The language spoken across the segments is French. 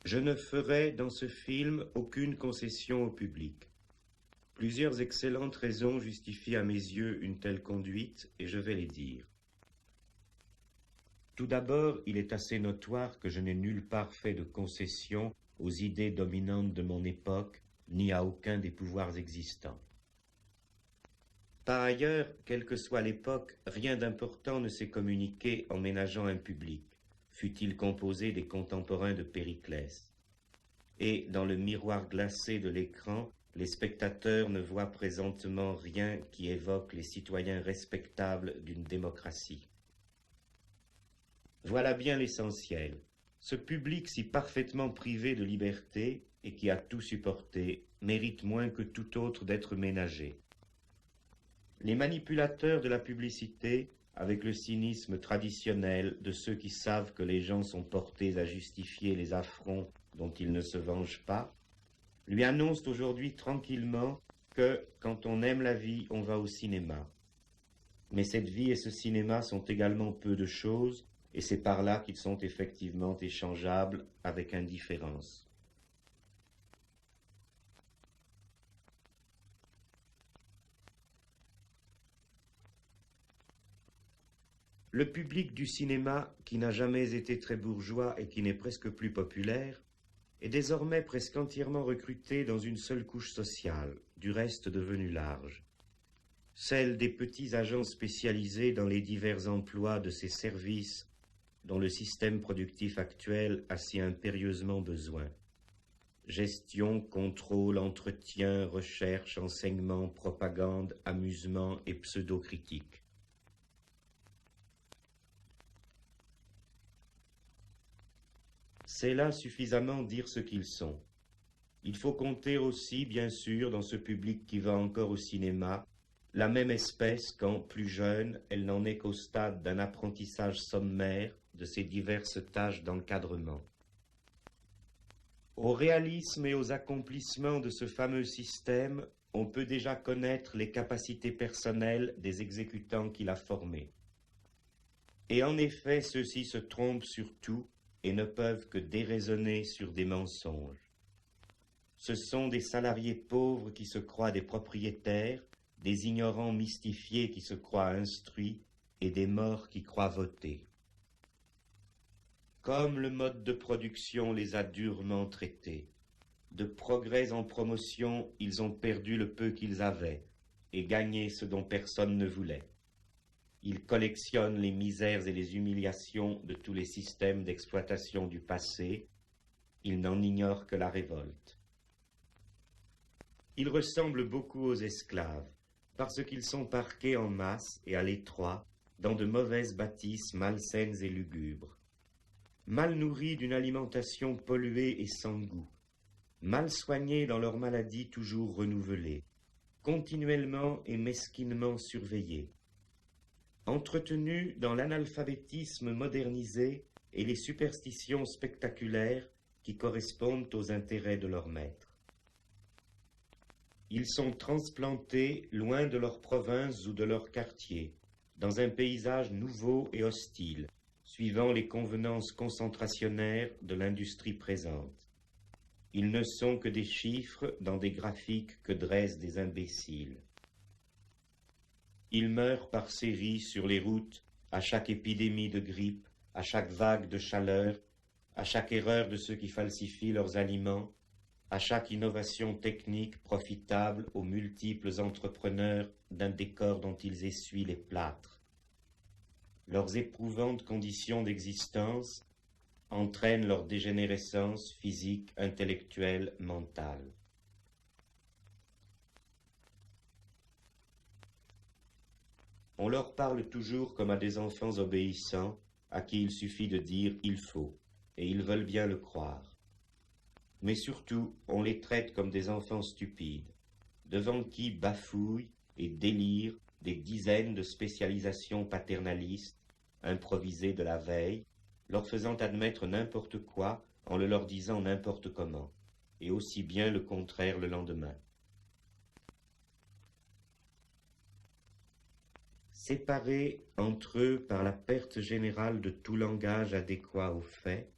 Je ne ferai dans ce film aucune concession au public. Plusieurs excellentes raisons justifient à mes yeux une telle conduite, et je vais les dire. Tout d'abord, il est assez notoire que je n'ai nulle part fait de concession aux idées dominantes de mon époque, ni à aucun des pouvoirs existants. Par ailleurs, quelle que soit l'époque, rien d'important ne s'est communiqué en ménageant un public, fût-il composé des contemporains de Périclès. Et dans le miroir glacé de l'écran, les spectateurs ne voient présentement rien qui évoque les citoyens respectables d'une démocratie. Voilà bien l'essentiel. Ce public si parfaitement privé de liberté et qui a tout supporté mérite moins que tout autre d'être ménagé. Les manipulateurs de la publicité, avec le cynisme traditionnel de ceux qui savent que les gens sont portés à justifier les affronts dont ils ne se vengent pas, lui annoncent aujourd'hui tranquillement que, quand on aime la vie, on va au cinéma. Mais cette vie et ce cinéma sont également peu de choses, et c'est par là qu'ils sont effectivement échangeables avec indifférence. Le public du cinéma, qui n'a jamais été très bourgeois et qui n'est presque plus populaire, est désormais presque entièrement recruté dans une seule couche sociale, du reste devenue large. Celle des petits agents spécialisés dans les divers emplois de ces services dont le système productif actuel a si impérieusement besoin. Gestion, contrôle, entretien, recherche, enseignement, propagande, amusement et pseudo-critique. C'est là suffisamment dire ce qu'ils sont. Il faut compter aussi, bien sûr, dans ce public qui va encore au cinéma, la même espèce quand, plus jeune, elle n'en est qu'au stade d'un apprentissage sommaire de ses diverses tâches d'encadrement. Au réalisme et aux accomplissements de ce fameux système, on peut déjà connaître les capacités personnelles des exécutants qu'il a formés. Et en effet, ceux-ci se trompent sur tout et ne peuvent que déraisonner sur des mensonges. Ce sont des salariés pauvres qui se croient des propriétaires, des ignorants mystifiés qui se croient instruits et des morts qui croient voter. Comme le mode de production les a durement traités, de progrès en promotion, ils ont perdu le peu qu'ils avaient et gagné ce dont personne ne voulait. Ils collectionnent les misères et les humiliations de tous les systèmes d'exploitation du passé. Ils n'en ignorent que la révolte. Ils ressemblent beaucoup aux esclaves, parce qu'ils sont parqués en masse et à l'étroit dans de mauvaises bâtisses malsaines et lugubres, mal nourris d'une alimentation polluée et sans goût, mal soignés dans leurs maladies toujours renouvelées, continuellement et mesquinement surveillés, entretenus dans l'analphabétisme modernisé et les superstitions spectaculaires qui correspondent aux intérêts de leurs maîtres. Ils sont transplantés loin de leur province ou de leur quartier, dans un paysage nouveau et hostile, suivant les convenances concentrationnaires de l'industrie présente. Ils ne sont que des chiffres dans des graphiques que dressent des imbéciles. Ils meurent par séries sur les routes à chaque épidémie de grippe, à chaque vague de chaleur, à chaque erreur de ceux qui falsifient leurs aliments, à chaque innovation technique profitable aux multiples entrepreneurs d'un décor dont ils essuient les plâtres. Leurs éprouvantes conditions d'existence entraînent leur dégénérescence physique, intellectuelle, mentale. On leur parle toujours comme à des enfants obéissants, à qui il suffit de dire « il faut », et ils veulent bien le croire. Mais surtout, on les traite comme des enfants stupides, devant qui bafouillent et délirent des dizaines de spécialisations paternalistes, improvisées de la veille, leur faisant admettre n'importe quoi en le leur disant n'importe comment, et aussi bien le contraire le lendemain. Séparés entre eux par la perte générale de tout langage adéquat aux faits,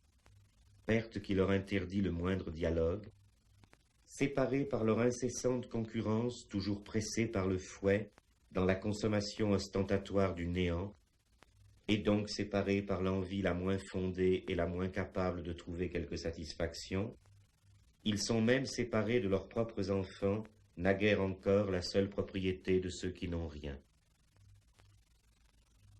perte qui leur interdit le moindre dialogue, séparés par leur incessante concurrence, toujours pressés par le fouet, dans la consommation ostentatoire du néant, et donc séparés par l'envie la moins fondée et la moins capable de trouver quelque satisfaction, ils sont même séparés de leurs propres enfants, naguère encore la seule propriété de ceux qui n'ont rien.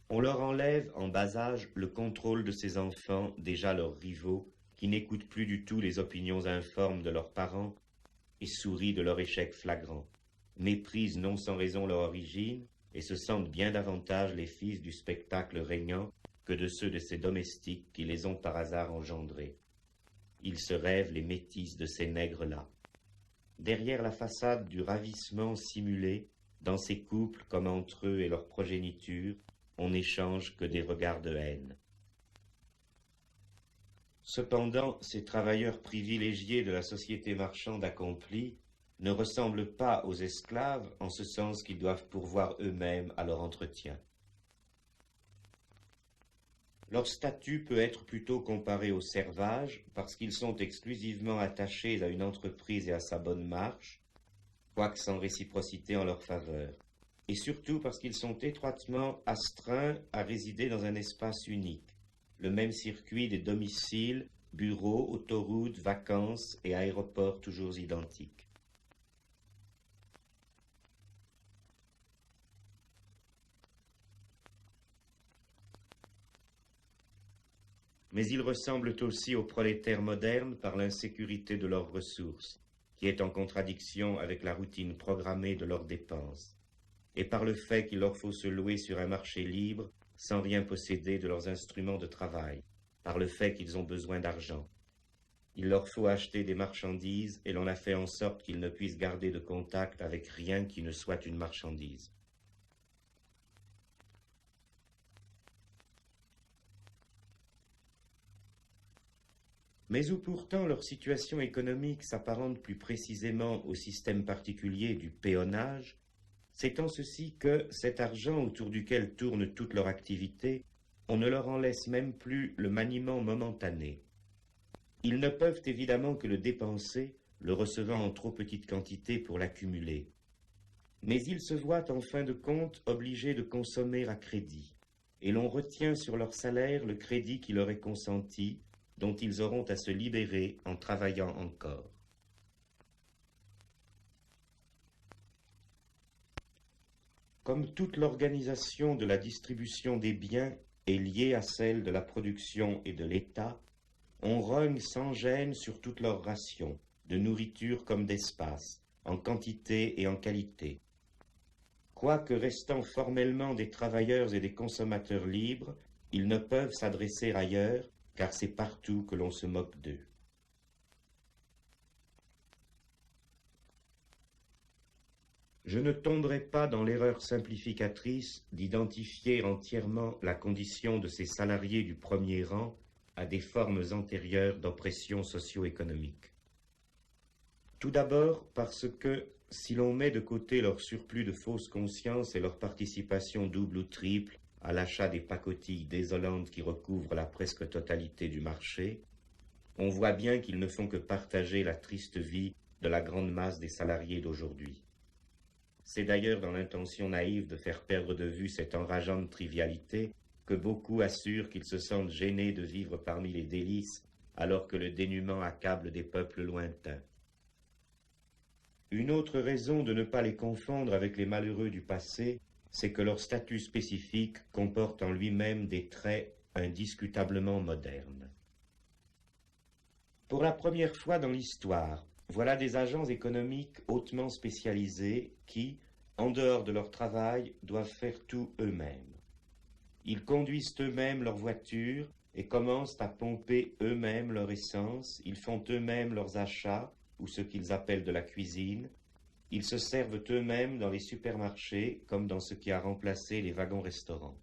On leur enlève en bas âge le contrôle de ces enfants, déjà leurs rivaux, qui n'écoutent plus du tout les opinions informes de leurs parents et sourient de leur échec flagrant, méprisent non sans raison leur origine et se sentent bien davantage les fils du spectacle régnant que de ceux de ces domestiques qui les ont par hasard engendrés. Ils se rêvent les métis de ces nègres-là. Derrière la façade du ravissement simulé, dans ces couples comme entre eux et leur progéniture, on n'échange que des regards de haine. Cependant, ces travailleurs privilégiés de la société marchande accomplie ne ressemblent pas aux esclaves en ce sens qu'ils doivent pourvoir eux-mêmes à leur entretien. Leur statut peut être plutôt comparé aux servages parce qu'ils sont exclusivement attachés à une entreprise et à sa bonne marche, quoique sans réciprocité en leur faveur, et surtout parce qu'ils sont étroitement astreints à résider dans un espace unique, le même circuit des domiciles, bureaux, autoroutes, vacances et aéroports toujours identiques. Mais ils ressemblent aussi aux prolétaires modernes par l'insécurité de leurs ressources, qui est en contradiction avec la routine programmée de leurs dépenses, et par le fait qu'il leur faut se louer sur un marché libre sans rien posséder de leurs instruments de travail, par le fait qu'ils ont besoin d'argent. Il leur faut acheter des marchandises et l'on a fait en sorte qu'ils ne puissent garder de contact avec rien qui ne soit une marchandise. Mais où pourtant leur situation économique s'apparente plus précisément au système particulier du péonnage, c'est en ceci que cet argent autour duquel tourne toute leur activité, on ne leur en laisse même plus le maniement momentané. Ils ne peuvent évidemment que le dépenser, le recevant en trop petite quantité pour l'accumuler. Mais ils se voient en fin de compte obligés de consommer à crédit, et l'on retient sur leur salaire le crédit qui leur est consenti, dont ils auront à se libérer en travaillant encore. Comme toute l'organisation de la distribution des biens est liée à celle de la production et de l'État, on rogne sans gêne sur toutes leurs rations, de nourriture comme d'espace, en quantité et en qualité. Quoique restant formellement des travailleurs et des consommateurs libres, ils ne peuvent s'adresser ailleurs, car c'est partout que l'on se moque d'eux. Je ne tomberai pas dans l'erreur simplificatrice d'identifier entièrement la condition de ces salariés du premier rang à des formes antérieures d'oppression socio-économique. Tout d'abord parce que, si l'on met de côté leur surplus de fausse conscience et leur participation double ou triple à l'achat des pacotilles désolantes qui recouvrent la presque totalité du marché, on voit bien qu'ils ne font que partager la triste vie de la grande masse des salariés d'aujourd'hui. C'est d'ailleurs dans l'intention naïve de faire perdre de vue cette enrageante trivialité que beaucoup assurent qu'ils se sentent gênés de vivre parmi les délices alors que le dénuement accable des peuples lointains. Une autre raison de ne pas les confondre avec les malheureux du passé, c'est que leur statut spécifique comporte en lui-même des traits indiscutablement modernes. Pour la première fois dans l'histoire, voilà des agents économiques hautement spécialisés qui, en dehors de leur travail, doivent faire tout eux-mêmes. Ils conduisent eux-mêmes leur voiture et commencent à pomper eux-mêmes leur essence, ils font eux-mêmes leurs achats, ou ce qu'ils appellent de la cuisine, ils se servent eux-mêmes dans les supermarchés comme dans ce qui a remplacé les wagons-restaurants.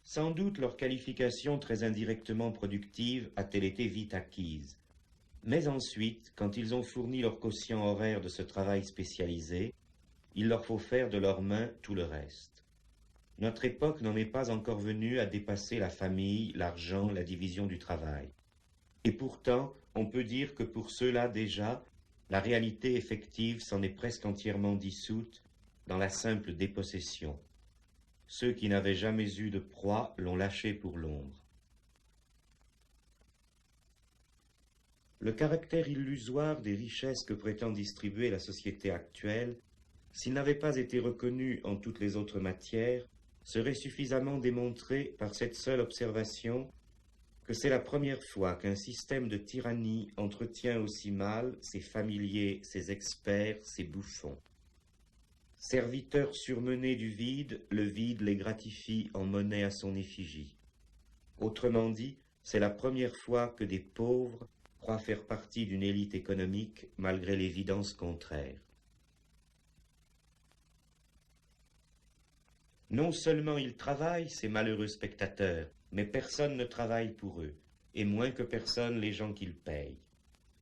Sans doute leur qualification très indirectement productive a-t-elle été vite acquise. Mais ensuite, quand ils ont fourni leur quotient horaire de ce travail spécialisé, il leur faut faire de leurs mains tout le reste. Notre époque n'en est pas encore venue à dépasser la famille, l'argent, la division du travail. Et pourtant, on peut dire que pour ceux-là déjà, la réalité effective s'en est presque entièrement dissoute dans la simple dépossession. Ceux qui n'avaient jamais eu de proie l'ont lâché pour l'ombre. Le caractère illusoire des richesses que prétend distribuer la société actuelle, s'il n'avait pas été reconnu en toutes les autres matières, serait suffisamment démontré par cette seule observation que c'est la première fois qu'un système de tyrannie entretient aussi mal ses familiers, ses experts, ses bouffons. Serviteurs surmenés du vide, le vide les gratifie en monnaie à son effigie. Autrement dit, c'est la première fois que des pauvres croient faire partie d'une élite économique malgré l'évidence contraire. Non seulement ils travaillent, ces malheureux spectateurs, mais personne ne travaille pour eux, et moins que personne les gens qu'ils payent.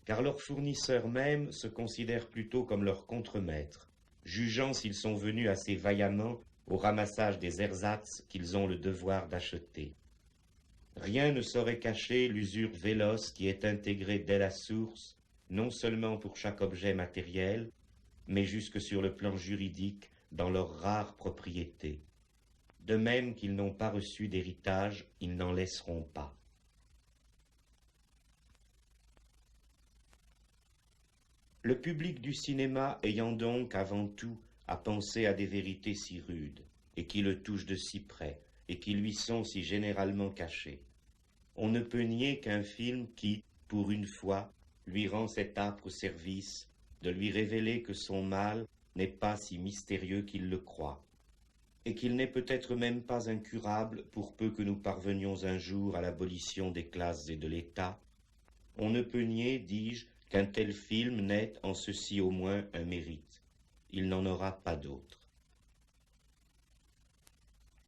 Car leurs fournisseurs mêmes se considèrent plutôt comme leurs contremaîtres, jugeant s'ils sont venus assez vaillamment au ramassage des ersatz qu'ils ont le devoir d'acheter. Rien ne saurait cacher l'usure véloce qui est intégrée dès la source, non seulement pour chaque objet matériel, mais jusque sur le plan juridique, dans leurs rares propriétés. De même qu'ils n'ont pas reçu d'héritage, ils n'en laisseront pas. Le public du cinéma ayant donc avant tout à penser à des vérités si rudes, et qui le touchent de si près, et qui lui sont si généralement cachées, on ne peut nier qu'un film qui, pour une fois, lui rend cet âpre service de lui révéler que son mal n'est pas si mystérieux qu'il le croit, et qu'il n'est peut-être même pas incurable pour peu que nous parvenions un jour à l'abolition des classes et de l'État. On ne peut nier, dis-je, qu'un tel film n'ait en ceci au moins un mérite. Il n'en aura pas d'autre.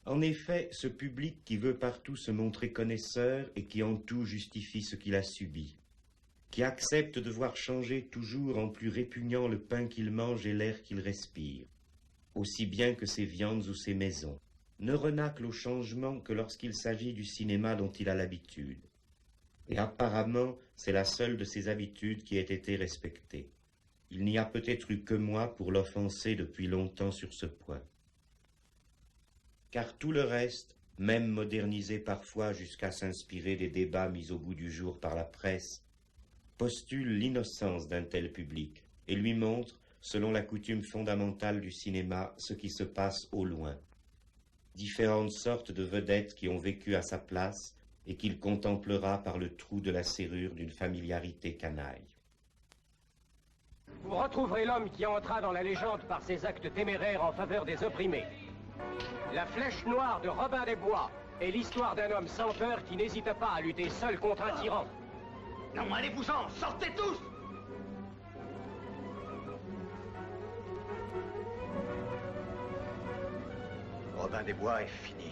En effet, ce public qui veut partout se montrer connaisseur et qui en tout justifie ce qu'il a subi, qui accepte de voir changer toujours en plus répugnant le pain qu'il mange et l'air qu'il respire, aussi bien que ses viandes ou ses maisons, ne renacle au changement que lorsqu'il s'agit du cinéma dont il a l'habitude. Et apparemment, c'est la seule de ses habitudes qui ait été respectée. Il n'y a peut-être eu que moi pour l'offenser depuis longtemps sur ce point. Car tout le reste, même modernisé parfois jusqu'à s'inspirer des débats mis au goût du jour par la presse, postule l'innocence d'un tel public et lui montre, selon la coutume fondamentale du cinéma, ce qui se passe au loin. Différentes sortes de vedettes qui ont vécu à sa place et qu'il contemplera par le trou de la serrure d'une familiarité canaille. Vous retrouverez l'homme qui entra dans la légende par ses actes téméraires en faveur des opprimés. La flèche noire de Robin des Bois est l'histoire d'un homme sans peur qui n'hésite pas à lutter seul contre un tyran. Non, allez-vous-en, sortez tous! Robin des Bois est fini.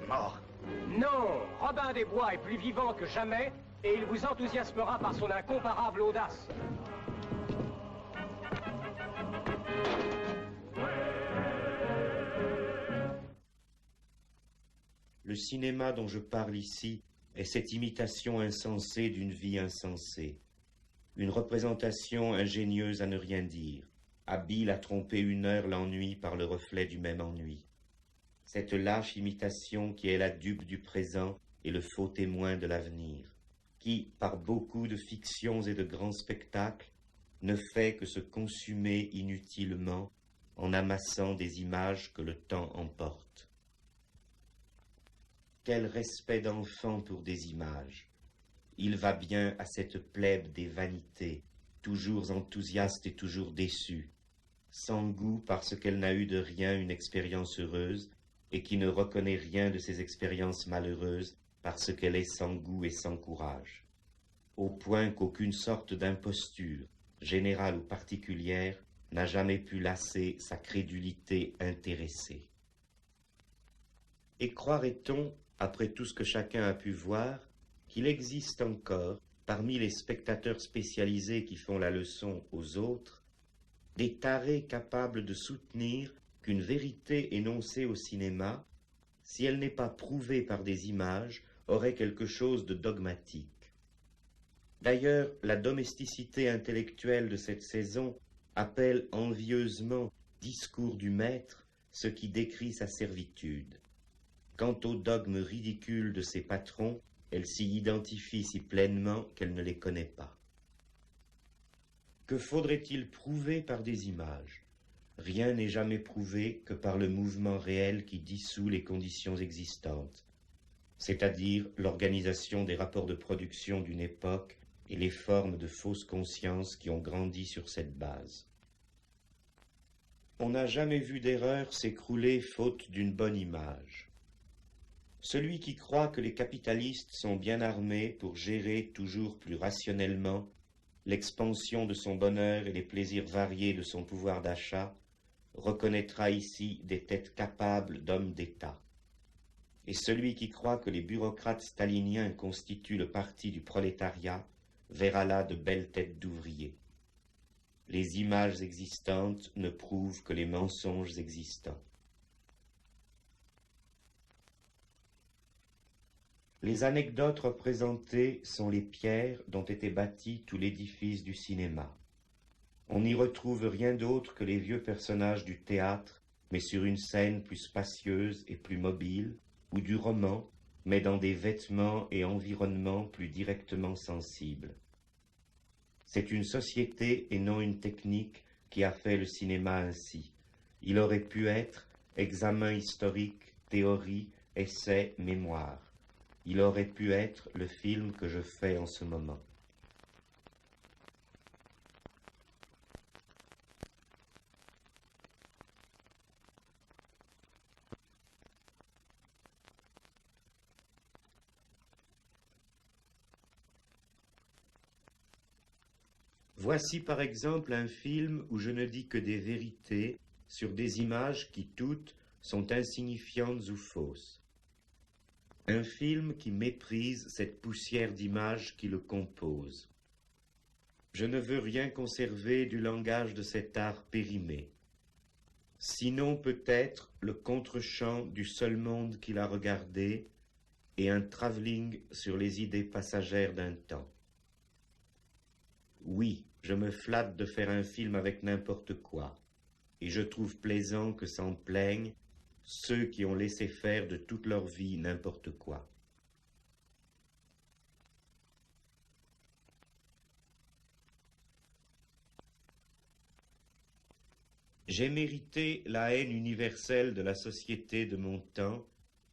Mort. Non, Robin des Bois est plus vivant que jamais et il vous enthousiasmera par son incomparable audace. Le cinéma dont je parle ici est cette imitation insensée d'une vie insensée, une représentation ingénieuse à ne rien dire, habile à tromper une heure l'ennui par le reflet du même ennui. Cette lâche imitation qui est la dupe du présent et le faux témoin de l'avenir, qui, par beaucoup de fictions et de grands spectacles, ne fait que se consumer inutilement en amassant des images que le temps emporte. Quel respect d'enfant pour des images! Il va bien à cette plèbe des vanités, toujours enthousiaste et toujours déçue, sans goût parce qu'elle n'a eu de rien une expérience heureuse, et qui ne reconnaît rien de ses expériences malheureuses parce qu'elle est sans goût et sans courage, au point qu'aucune sorte d'imposture, générale ou particulière, n'a jamais pu lasser sa crédulité intéressée. Et croirait-on, après tout ce que chacun a pu voir, qu'il existe encore, parmi les spectateurs spécialisés qui font la leçon aux autres, des tarés capables de soutenir, qu'une vérité énoncée au cinéma, si elle n'est pas prouvée par des images, aurait quelque chose de dogmatique. D'ailleurs, la domesticité intellectuelle de cette saison appelle envieusement discours du maître ce qui décrit sa servitude. Quant au dogme ridicule de ses patrons, elle s'y identifie si pleinement qu'elle ne les connaît pas. Que faudrait-il prouver par des images? Rien n'est jamais prouvé que par le mouvement réel qui dissout les conditions existantes, c'est-à-dire l'organisation des rapports de production d'une époque et les formes de fausses consciences qui ont grandi sur cette base. On n'a jamais vu d'erreur s'écrouler faute d'une bonne image. Celui qui croit que les capitalistes sont bien armés pour gérer toujours plus rationnellement l'expansion de son bonheur et les plaisirs variés de son pouvoir d'achat reconnaîtra ici des têtes capables d'hommes d'État. Et celui qui croit que les bureaucrates staliniens constituent le parti du prolétariat verra là de belles têtes d'ouvriers. Les images existantes ne prouvent que les mensonges existants. Les anecdotes représentées sont les pierres dont était bâti tout l'édifice du cinéma. On n'y retrouve rien d'autre que les vieux personnages du théâtre, mais sur une scène plus spacieuse et plus mobile, ou du roman, mais dans des vêtements et environnements plus directement sensibles. C'est une société et non une technique qui a fait le cinéma ainsi. Il aurait pu être examen historique, théorie, essai, mémoire. Il aurait pu être le film que je fais en ce moment. Voici par exemple un film où je ne dis que des vérités sur des images qui toutes sont insignifiantes ou fausses. Un film qui méprise cette poussière d'images qui le compose. Je ne veux rien conserver du langage de cet art périmé. Sinon peut-être le contre-champ du seul monde qu'il a regardé et un travelling sur les idées passagères d'un temps. Oui, je me flatte de faire un film avec n'importe quoi, et je trouve plaisant que s'en plaignent ceux qui ont laissé faire de toute leur vie n'importe quoi. J'ai mérité la haine universelle de la société de mon temps,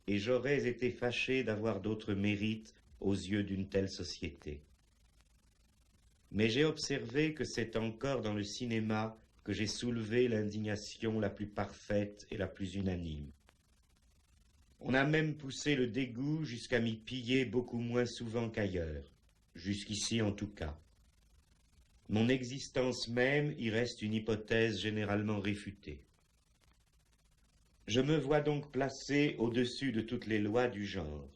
et j'aurais été fâché d'avoir d'autres mérites aux yeux d'une telle société. Mais j'ai observé que c'est encore dans le cinéma que j'ai soulevé l'indignation la plus parfaite et la plus unanime. On a même poussé le dégoût jusqu'à m'y piller beaucoup moins souvent qu'ailleurs, jusqu'ici en tout cas. Mon existence même y reste une hypothèse généralement réfutée. Je me vois donc placé au-dessus de toutes les lois du genre.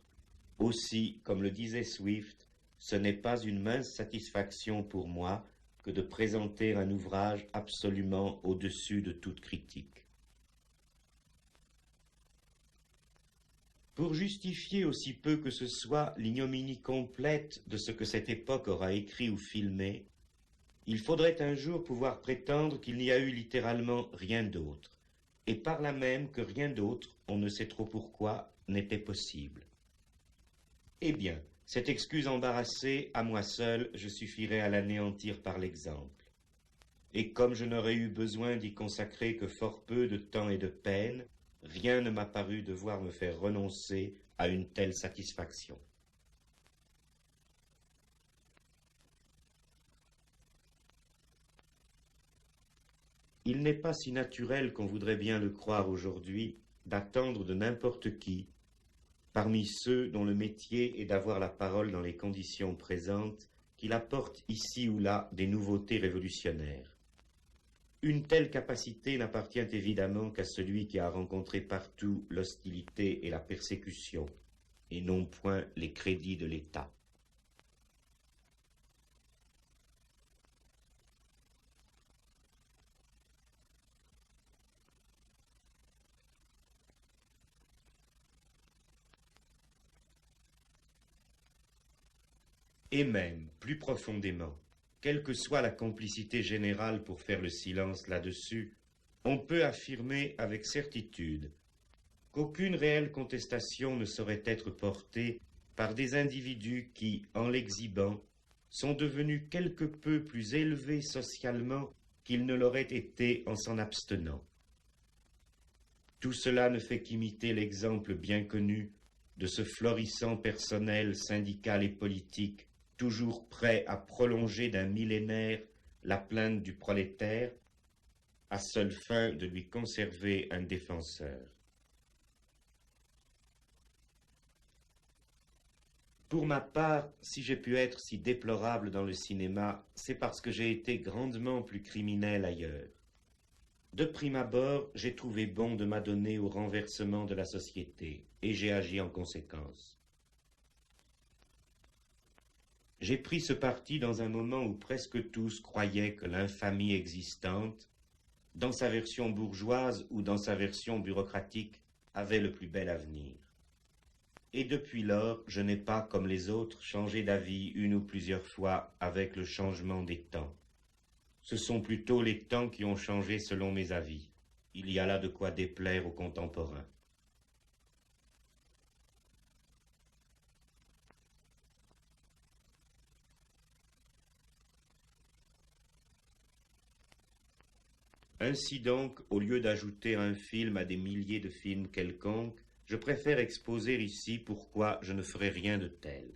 Aussi, comme le disait Swift, ce n'est pas une mince satisfaction pour moi que de présenter un ouvrage absolument au-dessus de toute critique. Pour justifier aussi peu que ce soit l'ignominie complète de ce que cette époque aura écrit ou filmé, il faudrait un jour pouvoir prétendre qu'il n'y a eu littéralement rien d'autre, et par là même que rien d'autre, on ne sait trop pourquoi, n'était possible. Eh bien, cette excuse embarrassée, à moi seul, je suffirais à l'anéantir par l'exemple. Et comme je n'aurais eu besoin d'y consacrer que fort peu de temps et de peine, rien ne m'a paru devoir me faire renoncer à une telle satisfaction. Il n'est pas si naturel qu'on voudrait bien le croire aujourd'hui d'attendre de n'importe qui, parmi ceux dont le métier est d'avoir la parole dans les conditions présentes, qu'il apporte ici ou là des nouveautés révolutionnaires. Une telle capacité n'appartient évidemment qu'à celui qui a rencontré partout l'hostilité et la persécution, et non point les crédits de l'État. Et même, plus profondément, quelle que soit la complicité générale pour faire le silence là-dessus, on peut affirmer avec certitude qu'aucune réelle contestation ne saurait être portée par des individus qui, en l'exhibant, sont devenus quelque peu plus élevés socialement qu'ils ne l'auraient été en s'en abstenant. Tout cela ne fait qu'imiter l'exemple bien connu de ce florissant personnel syndical et politique toujours prêt à prolonger d'un millénaire la plainte du prolétaire, à seule fin de lui conserver un défenseur. Pour ma part, si j'ai pu être si déplorable dans le cinéma, c'est parce que j'ai été grandement plus criminel ailleurs. De prime abord, j'ai trouvé bon de m'adonner au renversement de la société, et j'ai agi en conséquence. J'ai pris ce parti dans un moment où presque tous croyaient que l'infamie existante, dans sa version bourgeoise ou dans sa version bureaucratique, avait le plus bel avenir. Et depuis lors, je n'ai pas, comme les autres, changé d'avis une ou plusieurs fois avec le changement des temps. Ce sont plutôt les temps qui ont changé selon mes avis. Il y a là de quoi déplaire aux contemporains. Ainsi donc, au lieu d'ajouter un film à des milliers de films quelconques, je préfère exposer ici pourquoi je ne ferai rien de tel.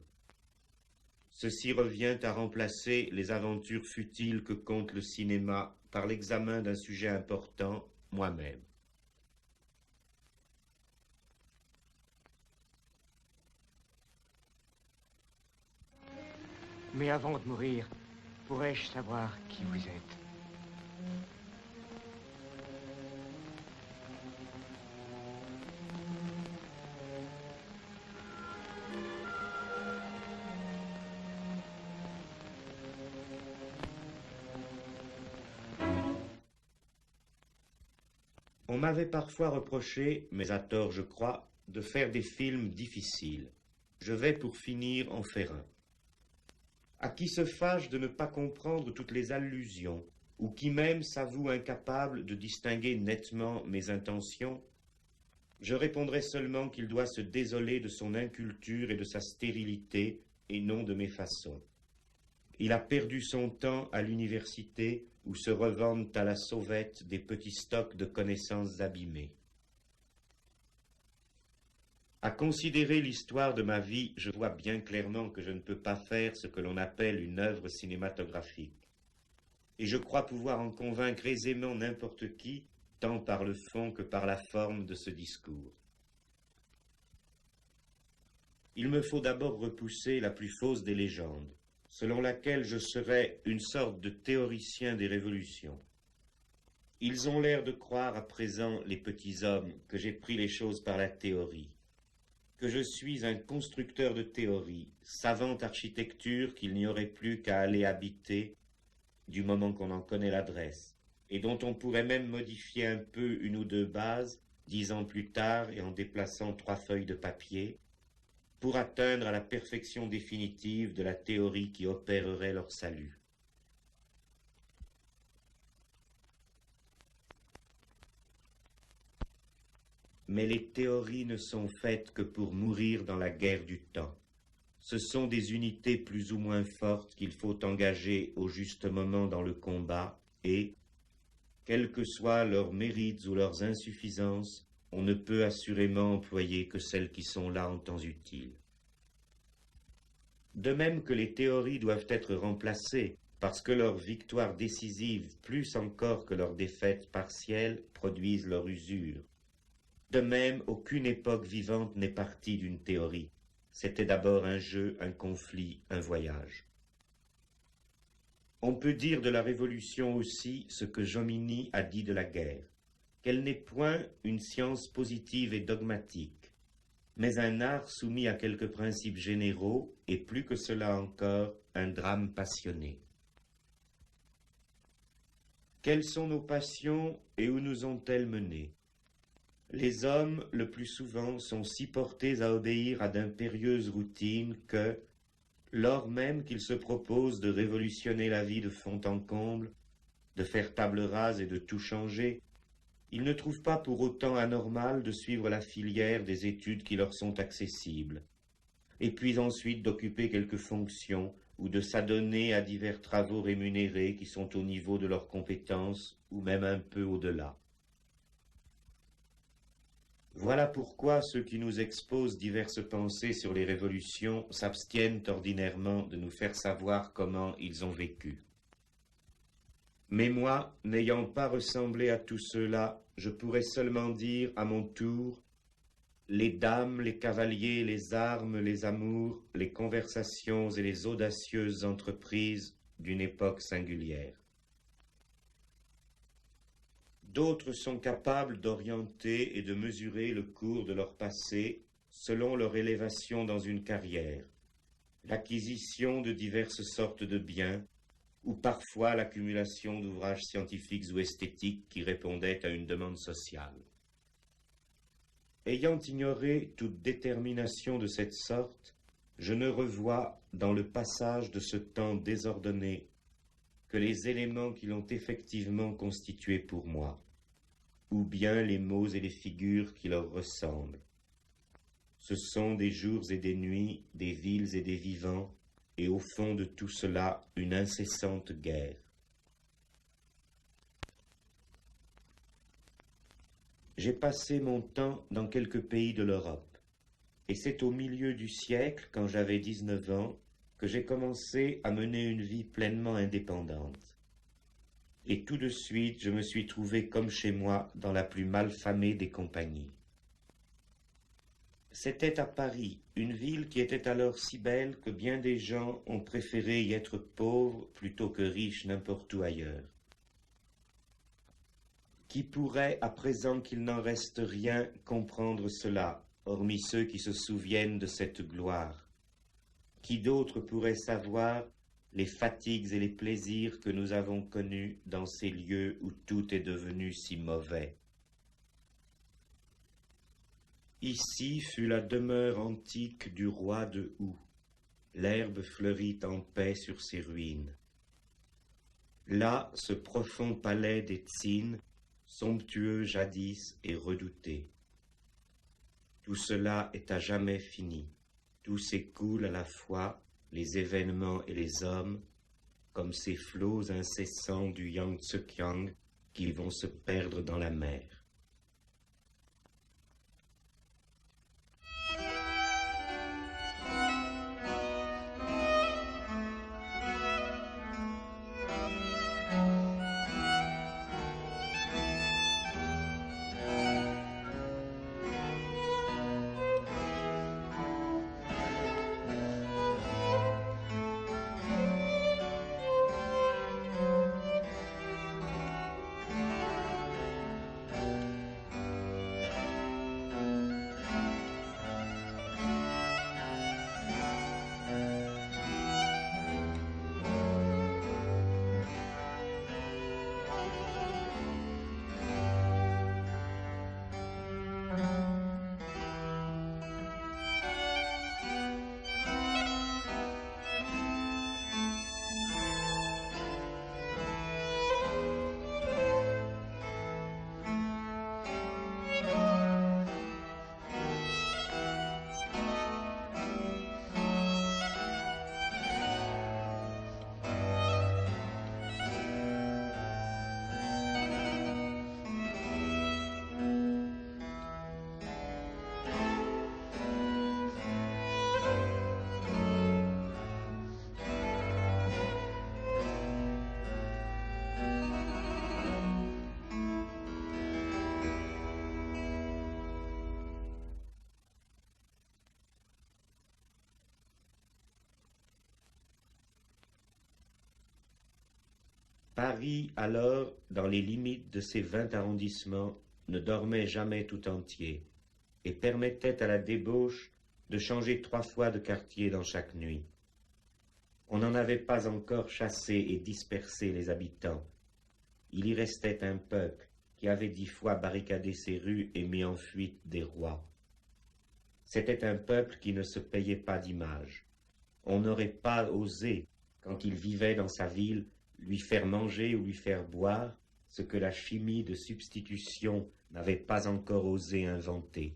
Ceci revient à remplacer les aventures futiles que compte le cinéma par l'examen d'un sujet important, moi-même. Mais avant de mourir, pourrais-je savoir qui vous êtes? On m'avait parfois reproché, mais à tort je crois, de faire des films difficiles. Je vais pour finir en faire un. À qui se fâche de ne pas comprendre toutes les allusions, ou qui même s'avoue incapable de distinguer nettement mes intentions, je répondrai seulement qu'il doit se désoler de son inculture et de sa stérilité, et non de mes façons. Il a perdu son temps à l'université, où se revendent à la sauvette des petits stocks de connaissances abîmées. À considérer l'histoire de ma vie, je vois bien clairement que je ne peux pas faire ce que l'on appelle une œuvre cinématographique. Et je crois pouvoir en convaincre aisément n'importe qui, tant par le fond que par la forme de ce discours. Il me faut d'abord repousser la plus fausse des légendes, selon laquelle je serais une sorte de théoricien des révolutions. Ils ont l'air de croire à présent, les petits hommes, que j'ai pris les choses par la théorie, que je suis un constructeur de théories, savante architecture qu'il n'y aurait plus qu'à aller habiter du moment qu'on en connaît l'adresse, et dont on pourrait même modifier un peu une ou deux bases, 10 ans plus tard et en déplaçant 3 feuilles de papier, pour atteindre à la perfection définitive de la théorie qui opérerait leur salut. Mais les théories ne sont faites que pour mourir dans la guerre du temps. Ce sont des unités plus ou moins fortes qu'il faut engager au juste moment dans le combat et, quels que soient leurs mérites ou leurs insuffisances, on ne peut assurément employer que celles qui sont là en temps utile. De même que les théories doivent être remplacées parce que leurs victoires décisives, plus encore que leurs défaites partielles, produisent leur usure. De même, aucune époque vivante n'est partie d'une théorie. C'était d'abord un jeu, un conflit, un voyage. On peut dire de la Révolution aussi ce que Jomini a dit de la guerre, qu'elle n'est point une science positive et dogmatique, mais un art soumis à quelques principes généraux, et plus que cela encore, un drame passionné. Quelles sont nos passions et où nous ont-elles menés? Les hommes, le plus souvent, sont si portés à obéir à d'impérieuses routines que, Lors même qu'il se propose de révolutionner la vie de fond en comble, de faire table rase et de tout changer, ils ne trouvent pas pour autant anormal de suivre la filière des études qui leur sont accessibles, et puis ensuite d'occuper quelques fonctions ou de s'adonner à divers travaux rémunérés qui sont au niveau de leurs compétences ou même un peu au-delà. Voilà pourquoi ceux qui nous exposent diverses pensées sur les révolutions s'abstiennent ordinairement de nous faire savoir comment ils ont vécu. Mais moi, n'ayant pas ressemblé à tous ceux-là, je pourrais seulement dire à mon tour les dames, les cavaliers, les armes, les amours, les conversations et les audacieuses entreprises d'une époque singulière. D'autres sont capables d'orienter et de mesurer le cours de leur passé selon leur élévation dans une carrière, l'acquisition de diverses sortes de biens, ou parfois l'accumulation d'ouvrages scientifiques ou esthétiques qui répondaient à une demande sociale. Ayant ignoré toute détermination de cette sorte, je ne revois, dans le passage de ce temps désordonné, que les éléments qui l'ont effectivement constitué pour moi, ou bien les mots et les figures qui leur ressemblent. Ce sont des jours et des nuits, des villes et des vivants, et au fond de tout cela, une incessante guerre. J'ai passé mon temps dans quelques pays de l'Europe, et c'est au milieu du siècle, quand j'avais 19 ans, que j'ai commencé à mener une vie pleinement indépendante. Et tout de suite, je me suis trouvé comme chez moi dans la plus malfamée des compagnies. C'était à Paris, une ville qui était alors si belle que bien des gens ont préféré y être pauvres plutôt que riches n'importe où ailleurs. Qui pourrait, à présent qu'il n'en reste rien, comprendre cela, hormis ceux qui se souviennent de cette gloire? Qui d'autre pourrait savoir les fatigues et les plaisirs que nous avons connus dans ces lieux où tout est devenu si mauvais? Ici fut la demeure antique du roi de Hou. L'herbe fleurit en paix sur ses ruines. Là, ce profond palais des Tsines, somptueux jadis et redouté. Tout cela est à jamais fini. Tout s'écoule à la fois, les événements et les hommes, comme ces flots incessants du Yangtze-kiang qui vont se perdre dans la mer. Paris, alors, dans les limites de ses 20 arrondissements, ne dormait jamais tout entier, et permettait à la débauche de changer 3 fois de quartier dans chaque nuit. On n'en avait pas encore chassé et dispersé les habitants. Il y restait un peuple qui avait 10 fois barricadé ses rues et mis en fuite des rois. C'était un peuple qui ne se payait pas d'image. on n'aurait pas osé, quand il vivait dans sa ville, lui faire manger ou lui faire boire ce que la chimie de substitution n'avait pas encore osé inventer.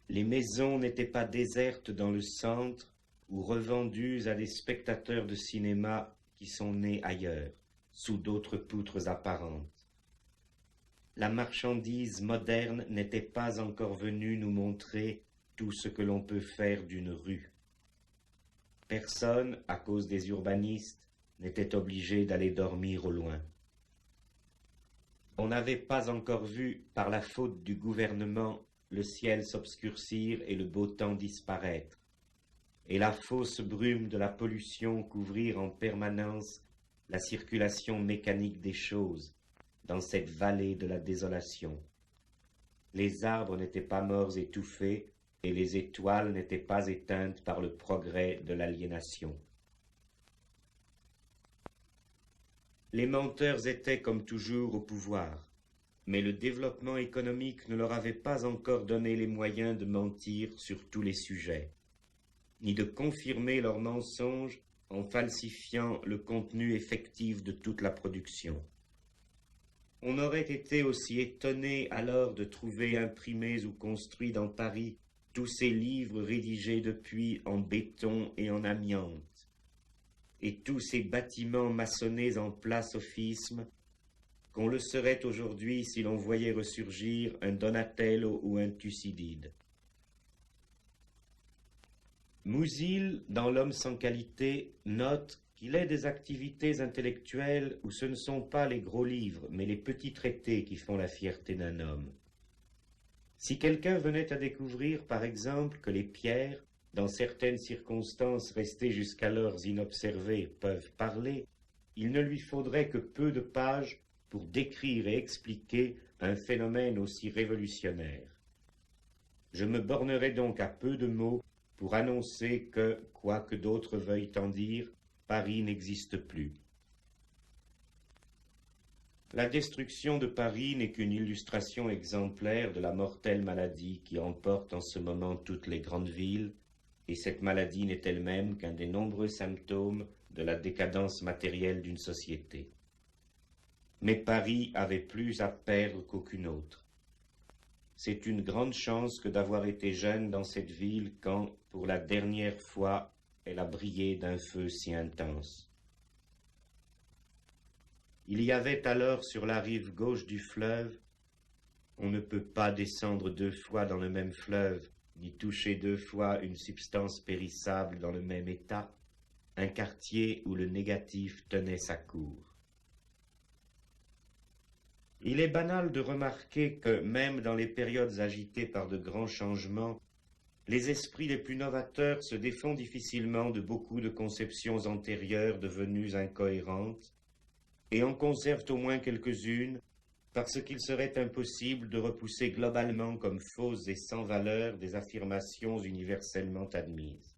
Les maisons n'étaient pas désertes dans le centre ou revendues à des spectateurs de cinéma qui sont nés ailleurs, sous d'autres poutres apparentes. La marchandise moderne n'était pas encore venue nous montrer tout ce que l'on peut faire d'une rue. Personne, à cause des urbanistes, n'était obligé d'aller dormir au loin. On n'avait pas encore vu, par la faute du gouvernement, le ciel s'obscurcir et le beau temps disparaître, et la fausse brume de la pollution couvrir en permanence la circulation mécanique des choses dans cette vallée de la désolation. Les arbres n'étaient pas morts étouffés, et les étoiles n'étaient pas éteintes par le progrès de l'aliénation. Les menteurs étaient comme toujours au pouvoir, mais le développement économique ne leur avait pas encore donné les moyens de mentir sur tous les sujets, ni de confirmer leurs mensonges en falsifiant le contenu effectif de toute la production. On aurait été aussi étonné alors de trouver imprimés ou construits dans Paris tous ces livres rédigés depuis en béton et en amiante, et tous ces bâtiments maçonnés en place-sophisme, qu'on le serait aujourd'hui si l'on voyait ressurgir un Donatello ou un Thucydide. Musil, dans L'homme sans qualité, note qu'il est des activités intellectuelles où ce ne sont pas les gros livres, mais les petits traités qui font la fierté d'un homme. Si quelqu'un venait à découvrir, par exemple, que les pierres, dans certaines circonstances restées jusqu'alors inobservées, peuvent parler, il ne lui faudrait que peu de pages pour décrire et expliquer un phénomène aussi révolutionnaire. Je me bornerai donc à peu de mots pour annoncer que, quoi que d'autres veuillent en dire, Paris n'existe plus. La destruction de Paris n'est qu'une illustration exemplaire de la mortelle maladie qui emporte en ce moment toutes les grandes villes, et cette maladie n'est elle-même qu'un des nombreux symptômes de la décadence matérielle d'une société. Mais Paris avait plus à perdre qu'aucune autre. C'est une grande chance que d'avoir été jeune dans cette ville quand, pour la dernière fois, elle a brillé d'un feu si intense. Il y avait alors sur la rive gauche du fleuve, on ne peut pas descendre deux fois dans le même fleuve, ni toucher deux fois une substance périssable dans le même état, un quartier où le négatif tenait sa cour. Il est banal de remarquer que, même dans les périodes agitées par de grands changements, les esprits les plus novateurs se défont difficilement de beaucoup de conceptions antérieures devenues incohérentes, et en conservent au moins quelques-unes, parce qu'il serait impossible de repousser globalement comme fausses et sans valeur des affirmations universellement admises.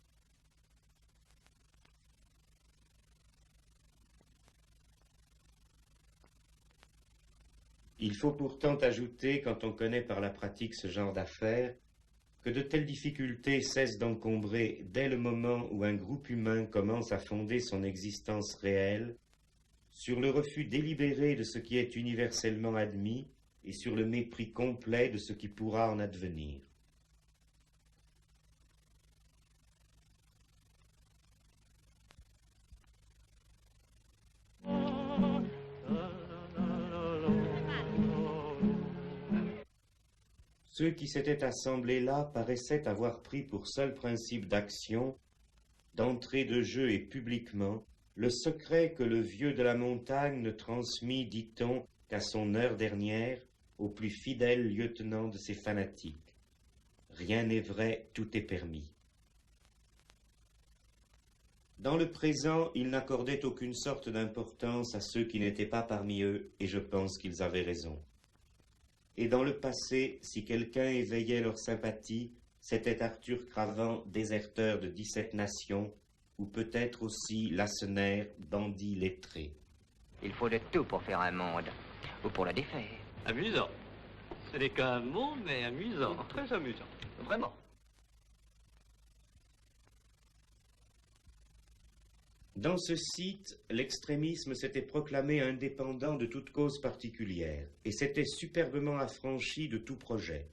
Il faut pourtant ajouter, quand on connaît par la pratique ce genre d'affaires, que de telles difficultés cessent d'encombrer dès le moment où un groupe humain commence à fonder son existence réelle sur le refus délibéré de ce qui est universellement admis et sur le mépris complet de ce qui pourra en advenir. Ceux qui s'étaient assemblés là paraissaient avoir pris pour seul principe d'action, d'entrée de jeu et publiquement, le secret que le vieux de la montagne ne transmit, dit-on, qu'à son heure dernière, au plus fidèle lieutenant de ses fanatiques. Rien n'est vrai, tout est permis. Dans le présent, ils n'accordaient aucune sorte d'importance à ceux qui n'étaient pas parmi eux, et je pense qu'ils avaient raison. Et dans le passé, si quelqu'un éveillait leur sympathie, c'était Arthur Cravant, déserteur de 17 nations, ou peut-être aussi Lacenaire, bandit lettré. Il faut de tout pour faire un monde, ou pour le défaire. Amusant. Ce n'est qu'un monde, mais amusant. Très amusant. Vraiment. Dans ce site, l'extrémisme s'était proclamé indépendant de toute cause particulière et s'était superbement affranchi de tout projet.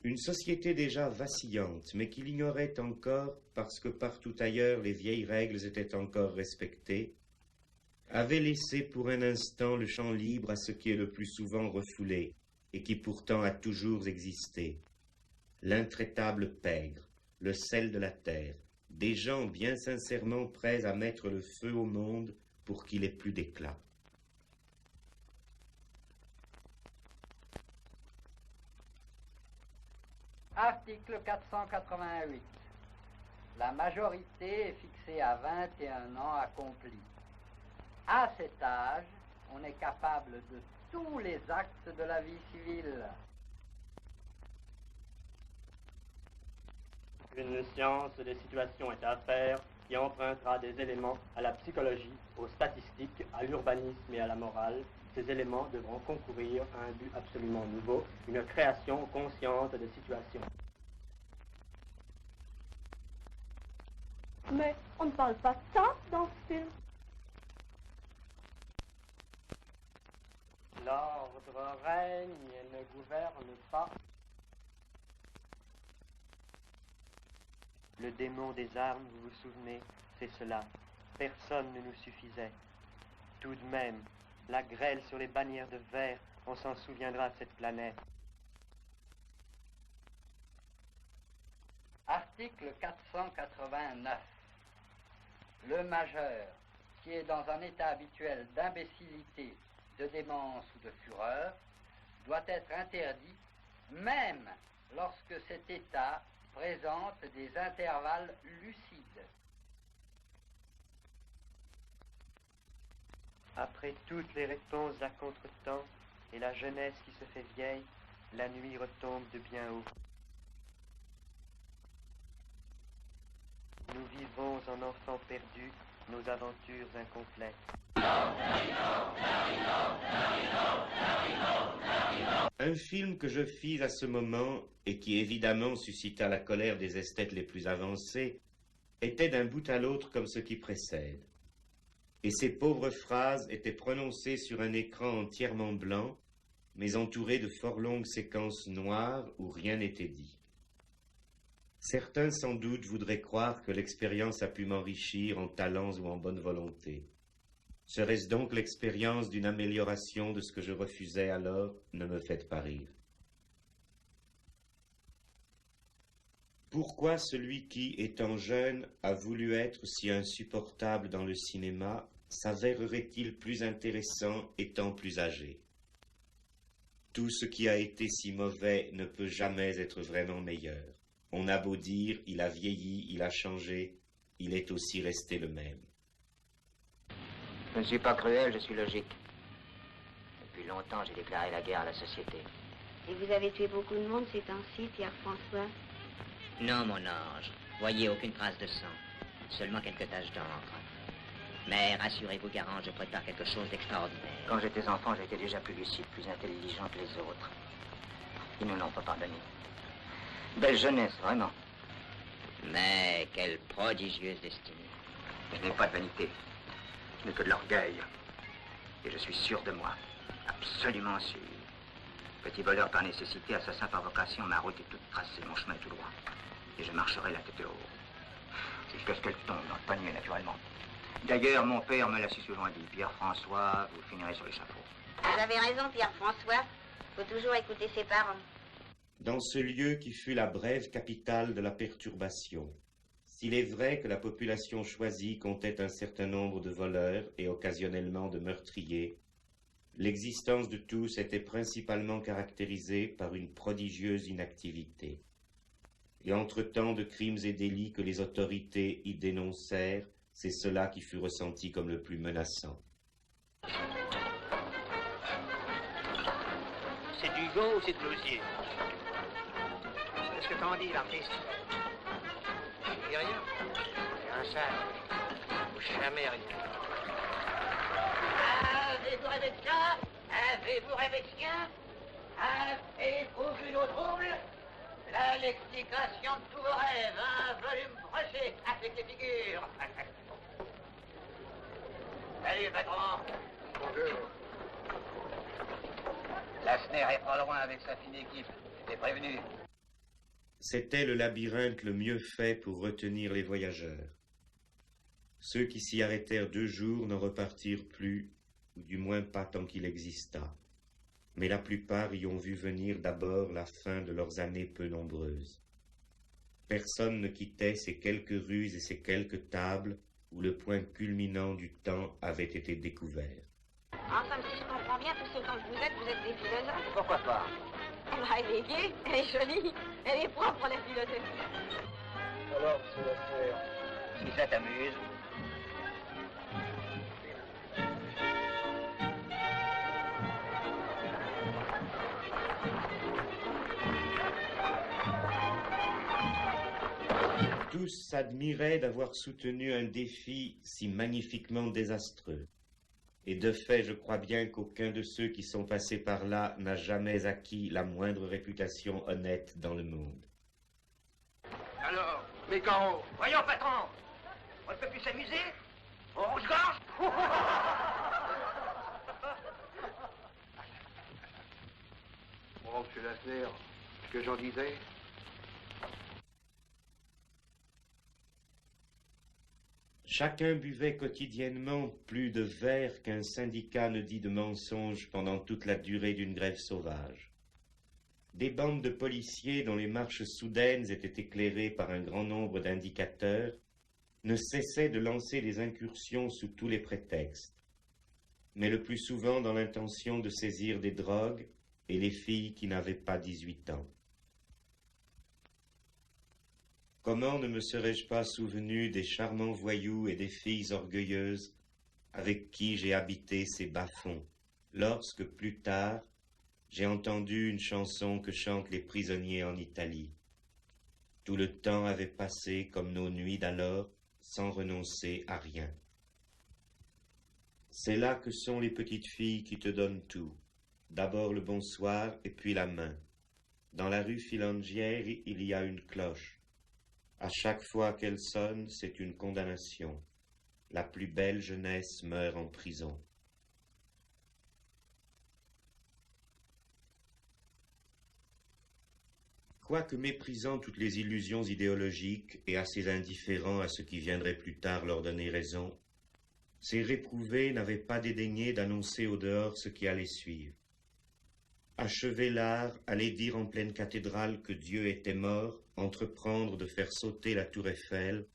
Une société déjà vacillante, mais qui l'ignorait encore parce que partout ailleurs les vieilles règles étaient encore respectées, avait laissé pour un instant le champ libre à ce qui est le plus souvent refoulé et qui pourtant a toujours existé. L'intraitable pègre, le sel de la terre, des gens bien sincèrement prêts à mettre le feu au monde pour qu'il ait plus d'éclat. Article 488. La majorité est fixée à 21 ans accomplis. À cet âge, on est capable de tous les actes de la vie civile. Une science des situations est à faire qui empruntera des éléments à la psychologie, aux statistiques, à l'urbanisme et à la morale. Ces éléments devront concourir à un but absolument nouveau, une création consciente des situations. Mais on ne parle pas de ça dans ce film. L'ordre règne et ne gouverne pas. Le démon des armes, vous vous souvenez, c'est cela. Personne ne nous suffisait. Tout de même, la grêle sur les bannières de verre, on s'en souviendra de cette planète. Article 489. Le majeur, qui est dans un état habituel d'imbécilité, de démence ou de fureur, doit être interdit, même lorsque cet état présente des intervalles lucides. Après toutes les réponses à contre-temps et la jeunesse qui se fait vieille, la nuit retombe de bien haut. Nous vivons en enfants perdus nos aventures incomplètes. Un film que je fis à ce moment, et qui évidemment suscita la colère des esthètes les plus avancés, était d'un bout à l'autre comme ce qui précède. Et ces pauvres phrases étaient prononcées sur un écran entièrement blanc, mais entouré de fort longues séquences noires où rien n'était dit. Certains sans doute voudraient croire que l'expérience a pu m'enrichir en talents ou en bonne volonté. Serait-ce donc l'expérience d'une amélioration de ce que je refusais alors? Ne me faites pas rire. Pourquoi celui qui, étant jeune, a voulu être si insupportable dans le cinéma, s'avérerait-il plus intéressant étant plus âgé? Tout ce qui a été si mauvais ne peut jamais être vraiment meilleur. On a beau dire, il a vieilli, il a changé, il est aussi resté le même. Je ne suis pas cruel, je suis logique. Depuis longtemps, j'ai déclaré la guerre à la société. Et vous avez tué beaucoup de monde ces temps-ci, Pierre-François? Non, mon ange. Voyez, aucune trace de sang. Seulement quelques taches d'encre. Mais rassurez-vous, Garand, je prépare quelque chose d'extraordinaire. Quand j'étais enfant, j'étais déjà plus lucide, plus intelligent que les autres. Ils ne l'ont pas pardonné. Belle jeunesse, vraiment. Mais quelle prodigieuse destinée. Je n'ai pas de vanité. Je n'ai que de l'orgueil. Et je suis sûr de moi. Absolument sûr. Petit voleur par nécessité, assassin par vocation, ma route est toute tracée, mon chemin est tout droit. Et je marcherai la tête haut. Jusqu'à ce qu'elle tombe dans le panier, naturellement. D'ailleurs, mon père me l'a si souvent dit. Pierre-François, vous finirez sur l'échafaud. Vous avez raison, Pierre-François. Faut toujours écouter ses parents. Dans ce lieu qui fut la brève capitale de la perturbation, s'il est vrai que la population choisie comptait un certain nombre de voleurs et occasionnellement de meurtriers, l'existence de tous était principalement caractérisée par une prodigieuse inactivité. Et entre tant de crimes et délits que les autorités y dénoncèrent, c'est cela qui fut ressenti comme le plus menaçant. C'est du Hugo ou c'est de l'osier? Qu'est-ce que t'en dis, l'artiste? Je dis rien. C'est un sage. Ou jamais rien. Avez-vous rêvé de ça? Avez-vous rêvé de sien? Avez-vous vu nos troubles? La lexication de tous vos rêves, un volume broché avec les figures. Salut, patron. Bonjour. Lassner est pas loin avec sa fine équipe. J'étais prévenu. C'était le labyrinthe le mieux fait pour retenir les voyageurs. Ceux qui s'y arrêtèrent 2 jours n'en repartirent plus, ou du moins pas tant qu'il exista. Mais la plupart y ont vu venir d'abord la fin de leurs années peu nombreuses. Personne ne quittait ces quelques rues et ces quelques tables où le point culminant du temps avait été découvert. En somme, si je comprends bien, tous autant que vous êtes des philosophes. Pourquoi pas? Eh ben, elle est gaie, elle est jolie, elle est propre, la philosophie. Alors, monsieur Lassner, Si ça t'amuse. Tous s'admiraient d'avoir soutenu un défi si magnifiquement désastreux. Et de fait, je crois bien qu'aucun de ceux qui sont passés par là n'a jamais acquis la moindre réputation honnête dans le monde. Alors, mes carreaux. Voyons, patron. On ne peut plus s'amuser? On rouge-gorge? Bon, monsieur Lassner, ce que j'en disais. Chacun buvait quotidiennement plus de verre qu'un syndicat ne dit de mensonges pendant toute la durée d'une grève sauvage. Des bandes de policiers dont les marches soudaines étaient éclairées par un grand nombre d'indicateurs ne cessaient de lancer des incursions sous tous les prétextes, mais le plus souvent dans l'intention de saisir des drogues et les filles qui n'avaient pas 18 ans. Comment ne me serais-je pas souvenu des charmants voyous et des filles orgueilleuses avec qui j'ai habité ces bas-fonds, lorsque, plus tard, j'ai entendu une chanson que chantent les prisonniers en Italie. Tout le temps avait passé comme nos nuits d'alors, sans renoncer à rien. C'est là que sont les petites filles qui te donnent tout. D'abord le bonsoir et puis la main. Dans la rue Filangière, il y a une cloche. À chaque fois qu'elle sonne, c'est une condamnation. La plus belle jeunesse meurt en prison. Quoique méprisant toutes les illusions idéologiques et assez indifférent à ce qui viendrait plus tard leur donner raison, ces réprouvés n'avaient pas dédaigné d'annoncer au dehors ce qui allait suivre. Achever l'art, aller dire en pleine cathédrale que Dieu était mort, entreprendre de faire sauter la tour Eiffel,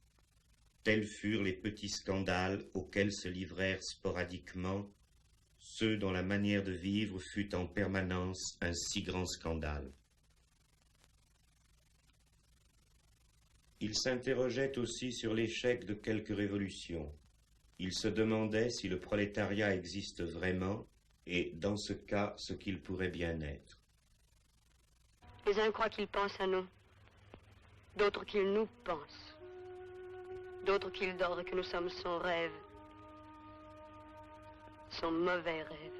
tels furent les petits scandales auxquels se livrèrent sporadiquement ceux dont la manière de vivre fut en permanence un si grand scandale. Ils s'interrogeaient aussi sur l'échec de quelques révolutions. Ils se demandaient si le prolétariat existe vraiment et, dans ce cas, ce qu'il pourrait bien être. Les uns croient qu'ils pensent à nous, d'autres qu'ils nous pensent, d'autres qu'ils dorment que nous sommes son rêve, son mauvais rêve.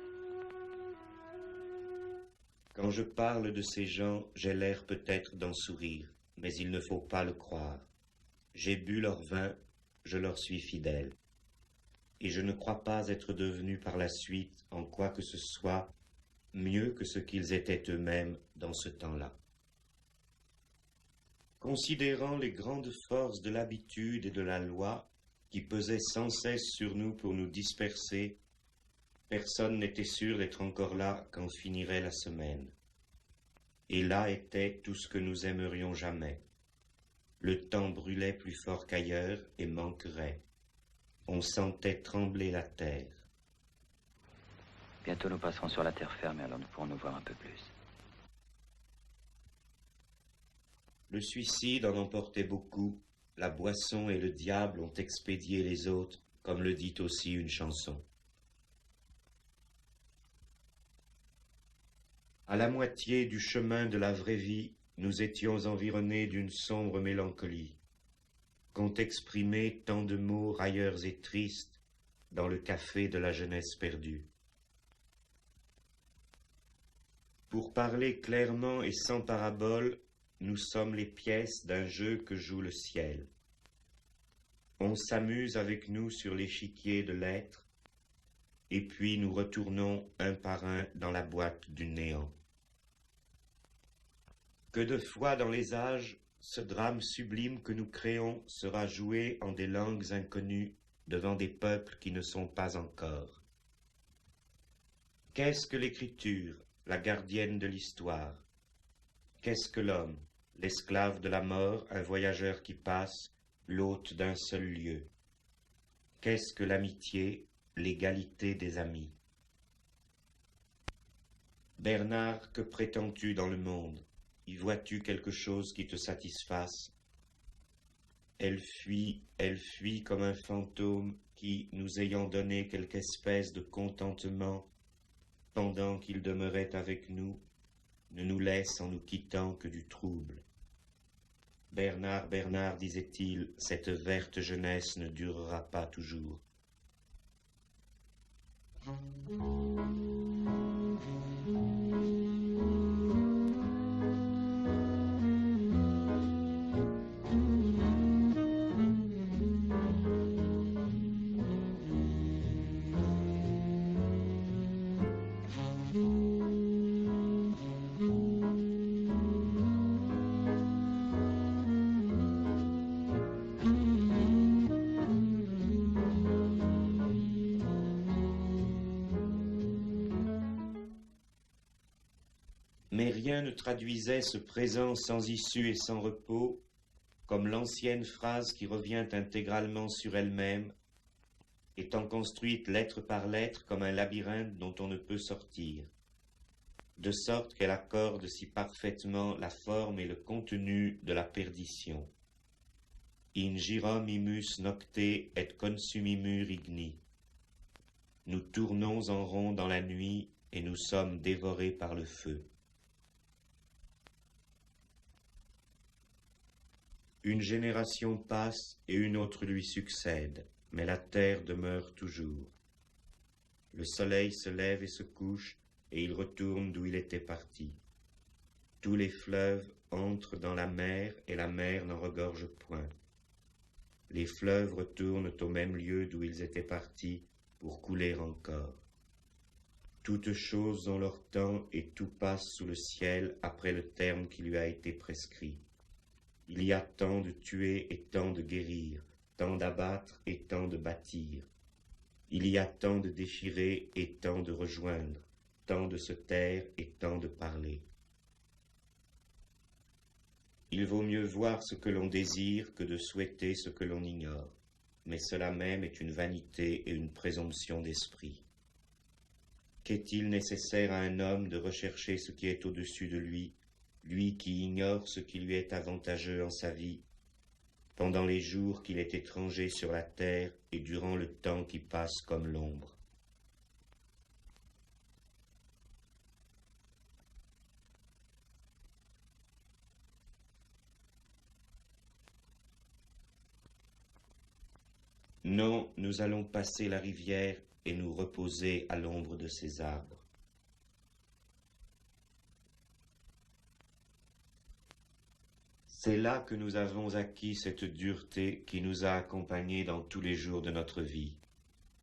Quand je parle de ces gens, j'ai l'air peut-être d'en sourire, mais il ne faut pas le croire. J'ai bu leur vin, je leur suis fidèle. Et je ne crois pas être devenu par la suite, en quoi que ce soit, mieux que ce qu'ils étaient eux-mêmes dans ce temps-là. Considérant les grandes forces de l'habitude et de la loi qui pesaient sans cesse sur nous pour nous disperser, personne n'était sûr d'être encore là quand finirait la semaine. Et là était tout ce que nous aimerions jamais. Le temps brûlait plus fort qu'ailleurs et manquerait. On sentait trembler la terre. Bientôt nous passerons sur la terre ferme et alors nous pourrons nous voir un peu plus. Le suicide en emportait beaucoup, la boisson et le diable ont expédié les autres, comme le dit aussi une chanson. À la moitié du chemin de la vraie vie, nous étions environnés d'une sombre mélancolie, qu'ont exprimé tant de mots railleurs et tristes dans le café de la jeunesse perdue. Pour parler clairement et sans parabole, nous sommes les pièces d'un jeu que joue le ciel. On s'amuse avec nous sur l'échiquier de l'être, et puis nous retournons un par un dans la boîte du néant. Que de fois dans les âges, ce drame sublime que nous créons sera joué en des langues inconnues devant des peuples qui ne sont pas encore. Qu'est-ce que l'écriture, la gardienne de l'histoire? Qu'est-ce que l'homme, l'esclave de la mort, un voyageur qui passe, l'hôte d'un seul lieu? Qu'est-ce que l'amitié, l'égalité des amis? Bernard, que prétends-tu dans le monde? Y vois-tu quelque chose qui te satisfasse? Elle fuit comme un fantôme qui, nous ayant donné quelque espèce de contentement, pendant qu'il demeurait avec nous, ne nous laisse en nous quittant que du trouble. Bernard, Bernard, disait-il, cette verte jeunesse ne durera pas toujours. Mais rien ne traduisait ce présent sans issue et sans repos, comme l'ancienne phrase qui revient intégralement sur elle-même, étant construite lettre par lettre comme un labyrinthe dont on ne peut sortir, de sorte qu'elle accorde si parfaitement la forme et le contenu de la perdition. In girom imus nocte et consumimur igni. Nous tournons en rond dans la nuit et nous sommes dévorés par le feu. Une génération passe et une autre lui succède, mais la terre demeure toujours. Le soleil se lève et se couche, et il retourne d'où il était parti. Tous les fleuves entrent dans la mer, et la mer n'en regorge point. Les fleuves retournent au même lieu d'où ils étaient partis, pour couler encore. Toutes choses ont leur temps, et tout passe sous le ciel après le terme qui lui a été prescrit. Il y a tant de tuer et tant de guérir, tant d'abattre et tant de bâtir. Il y a tant de déchirer et tant de rejoindre, tant de se taire et tant de parler. Il vaut mieux voir ce que l'on désire que de souhaiter ce que l'on ignore, mais cela même est une vanité et une présomption d'esprit. Qu'est-il nécessaire à un homme de rechercher ce qui est au-dessus de lui, lui qui ignore ce qui lui est avantageux en sa vie, pendant les jours qu'il est étranger sur la terre et durant le temps qui passe comme l'ombre? Non, nous allons passer la rivière et nous reposer à l'ombre de ses arbres. C'est là que nous avons acquis cette dureté qui nous a accompagnés dans tous les jours de notre vie,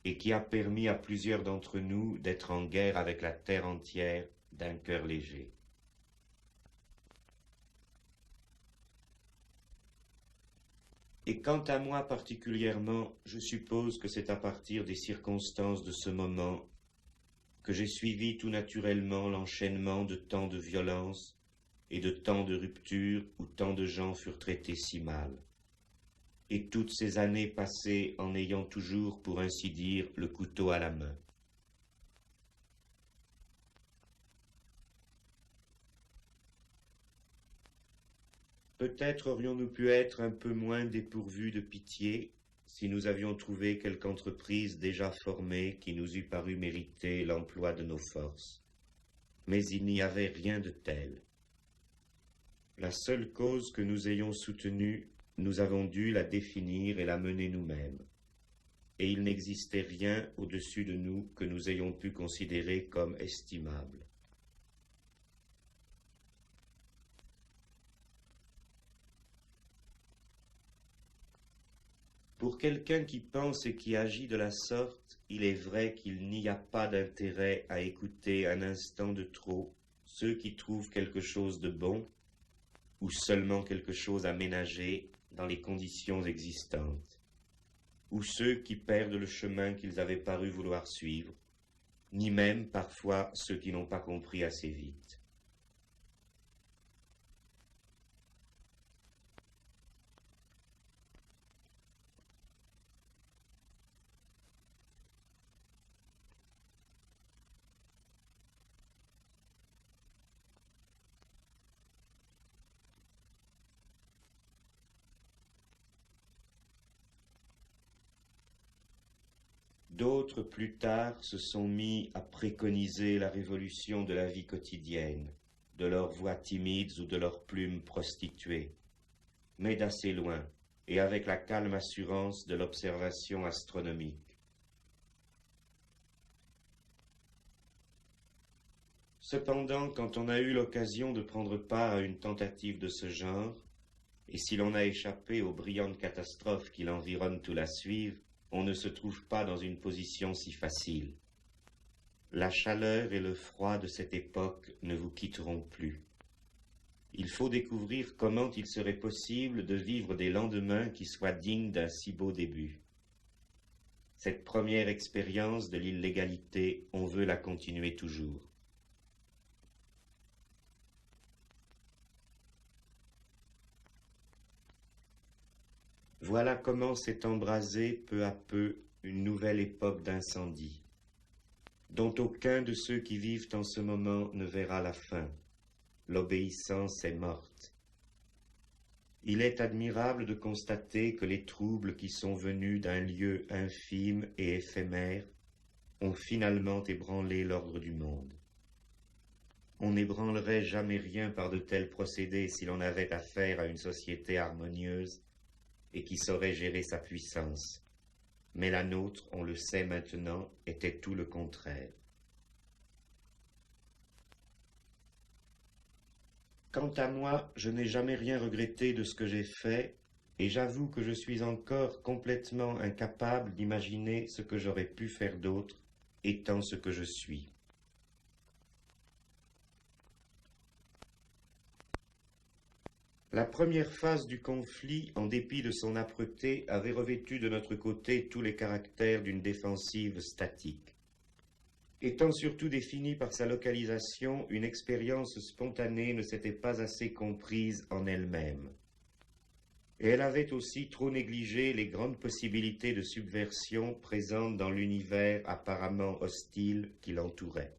et qui a permis à plusieurs d'entre nous d'être en guerre avec la terre entière d'un cœur léger. Et quant à moi particulièrement, je suppose que c'est à partir des circonstances de ce moment que j'ai suivi tout naturellement l'enchaînement de tant de violences et de tant de ruptures où tant de gens furent traités si mal, et toutes ces années passées en ayant toujours, pour ainsi dire, le couteau à la main. Peut-être aurions-nous pu être un peu moins dépourvus de pitié si nous avions trouvé quelque entreprise déjà formée qui nous eût paru mériter l'emploi de nos forces. Mais il n'y avait rien de tel. La seule cause que nous ayons soutenue, nous avons dû la définir et la mener nous-mêmes. Et il n'existait rien au-dessus de nous que nous ayons pu considérer comme estimable. Pour quelqu'un qui pense et qui agit de la sorte, il est vrai qu'il n'y a pas d'intérêt à écouter un instant de trop ceux qui trouvent quelque chose de bon ou seulement quelque chose à ménager dans les conditions existantes, ou ceux qui perdent le chemin qu'ils avaient paru vouloir suivre, ni même parfois ceux qui n'ont pas compris assez vite. D'autres, plus tard, se sont mis à préconiser la révolution de la vie quotidienne, de leurs voix timides ou de leurs plumes prostituées, mais d'assez loin, et avec la calme assurance de l'observation astronomique. Cependant, quand on a eu l'occasion de prendre part à une tentative de ce genre, et si l'on a échappé aux brillantes catastrophes qui l'environnent ou la suivent, on ne se trouve pas dans une position si facile. La chaleur et le froid de cette époque ne vous quitteront plus. Il faut découvrir comment il serait possible de vivre des lendemains qui soient dignes d'un si beau début. Cette première expérience de l'illégalité, on veut la continuer toujours. Voilà comment s'est embrasée peu à peu une nouvelle époque d'incendie, dont aucun de ceux qui vivent en ce moment ne verra la fin. L'obéissance est morte. Il est admirable de constater que les troubles qui sont venus d'un lieu infime et éphémère ont finalement ébranlé l'ordre du monde. On n'ébranlerait jamais rien par de tels procédés si l'on avait affaire à une société harmonieuse et qui saurait gérer sa puissance. Mais la nôtre, on le sait maintenant, était tout le contraire. Quant à moi, je n'ai jamais rien regretté de ce que j'ai fait, et j'avoue que je suis encore complètement incapable d'imaginer ce que j'aurais pu faire d'autre, étant ce que je suis. La première phase du conflit, en dépit de son âpreté, avait revêtu de notre côté tous les caractères d'une défensive statique. Étant surtout définie par sa localisation, une expérience spontanée ne s'était pas assez comprise en elle-même. Et elle avait aussi trop négligé les grandes possibilités de subversion présentes dans l'univers apparemment hostile qui l'entourait.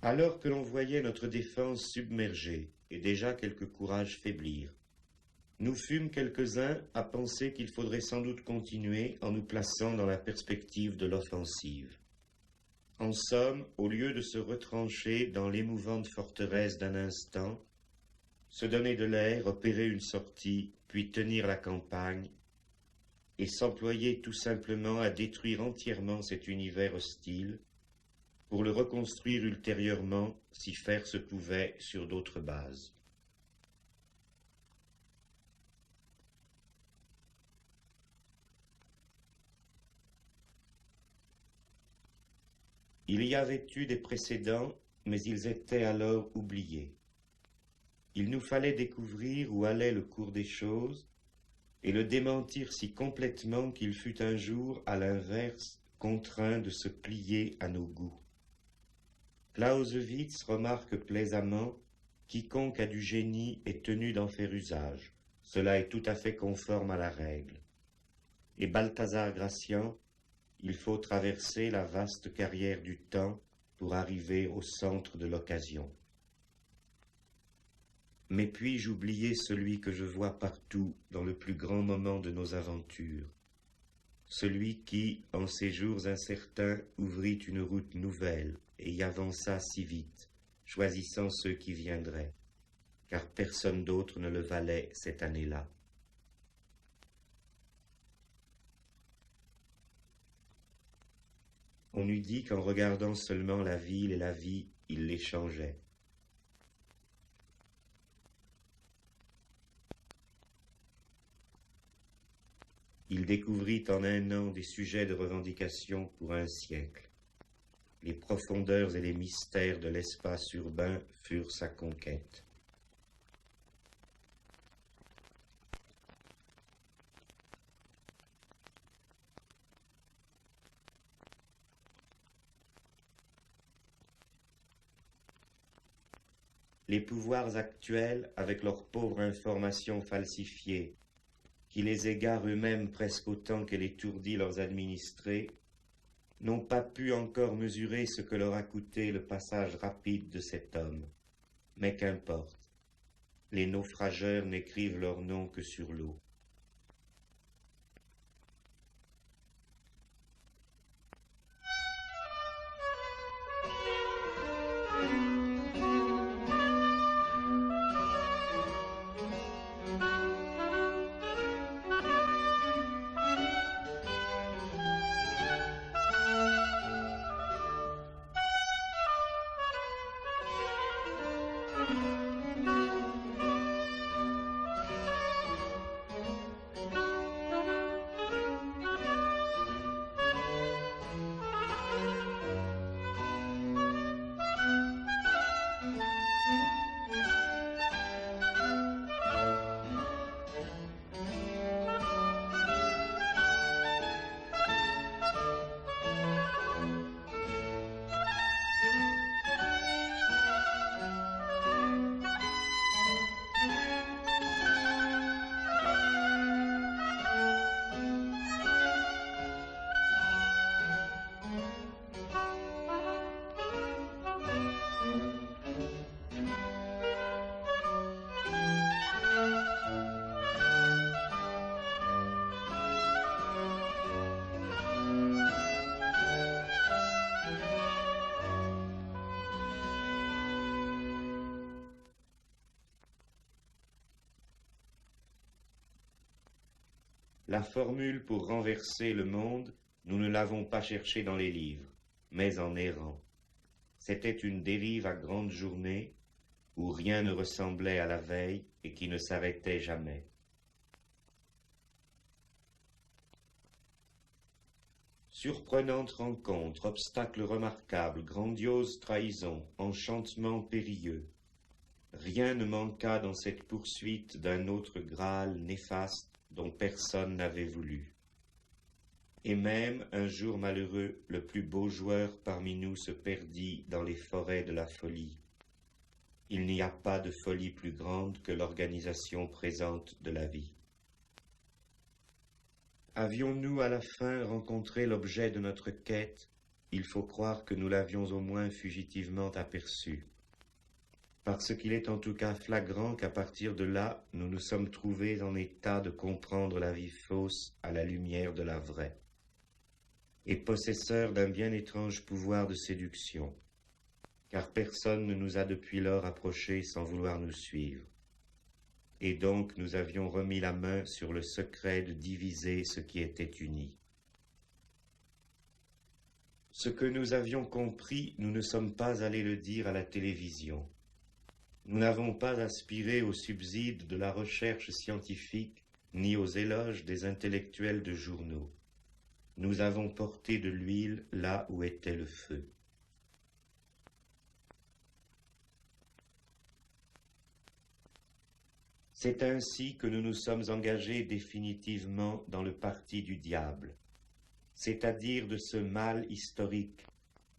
Alors que l'on voyait notre défense submergée et déjà quelques courages faiblir, nous fûmes quelques-uns à penser qu'il faudrait sans doute continuer en nous plaçant dans la perspective de l'offensive. En somme, au lieu de se retrancher dans l'émouvante forteresse d'un instant, se donner de l'air, opérer une sortie, puis tenir la campagne, et s'employer tout simplement à détruire entièrement cet univers hostile, pour le reconstruire ultérieurement, si faire se pouvait, sur d'autres bases. Il y avait eu des précédents, mais ils étaient alors oubliés. Il nous fallait découvrir où allait le cours des choses, et le démentir si complètement qu'il fut un jour, à l'inverse, contraint de se plier à nos goûts. Clausewitz remarque plaisamment « Quiconque a du génie est tenu d'en faire usage. Cela est tout à fait conforme à la règle. » Et Balthazar Gracian « Il faut traverser la vaste carrière du temps pour arriver au centre de l'occasion. » Mais puis-je oublier celui que je vois partout dans le plus grand moment de nos aventures, celui qui, en ces jours incertains, ouvrit une route nouvelle et y avança si vite, choisissant ceux qui viendraient. car personne d'autre ne le valait cette année-là. On eût dit qu'en regardant seulement la ville et la vie, il les changeait. Il découvrit en un an des sujets de revendication pour un siècle. Les profondeurs et les mystères de l'espace urbain furent sa conquête. Les pouvoirs actuels, avec leur pauvre information falsifiée, qui les égare eux-mêmes presque autant qu'elle étourdit leurs administrés, n'ont pas pu encore mesurer ce que leur a coûté le passage rapide de cet homme. Mais qu'importe, les naufrageurs n'écrivent leur nom que sur l'eau. La formule pour renverser le monde, nous ne l'avons pas cherchée dans les livres, mais en errant. C'était une dérive à grande journée, où rien ne ressemblait à la veille et qui ne s'arrêtait jamais. Surprenante rencontre, obstacle remarquable, grandiose trahison, enchantement périlleux. Rien ne manqua dans cette poursuite d'un autre Graal néfaste dont personne n'avait voulu. Et même, un jour malheureux, le plus beau joueur parmi nous se perdit dans les forêts de la folie. Il n'y a pas de folie plus grande que l'organisation présente de la vie. Avions-nous à la fin rencontré l'objet de notre quête? Il faut croire que nous l'avions au moins fugitivement aperçu. Parce qu'il est en tout cas flagrant qu'à partir de là, nous nous sommes trouvés en état de comprendre la vie fausse à la lumière de la vraie, et possesseurs d'un bien étrange pouvoir de séduction, car personne ne nous a depuis lors approchés sans vouloir nous suivre. Et donc nous avions remis la main sur le secret de diviser ce qui était uni. Ce que nous avions compris, nous ne sommes pas allés le dire à la télévision. Nous n'avons pas aspiré aux subsides de la recherche scientifique, ni aux éloges des intellectuels de journaux. Nous avons porté de l'huile là où était le feu. C'est ainsi que nous nous sommes engagés définitivement dans le parti du diable, c'est-à-dire de ce mal historique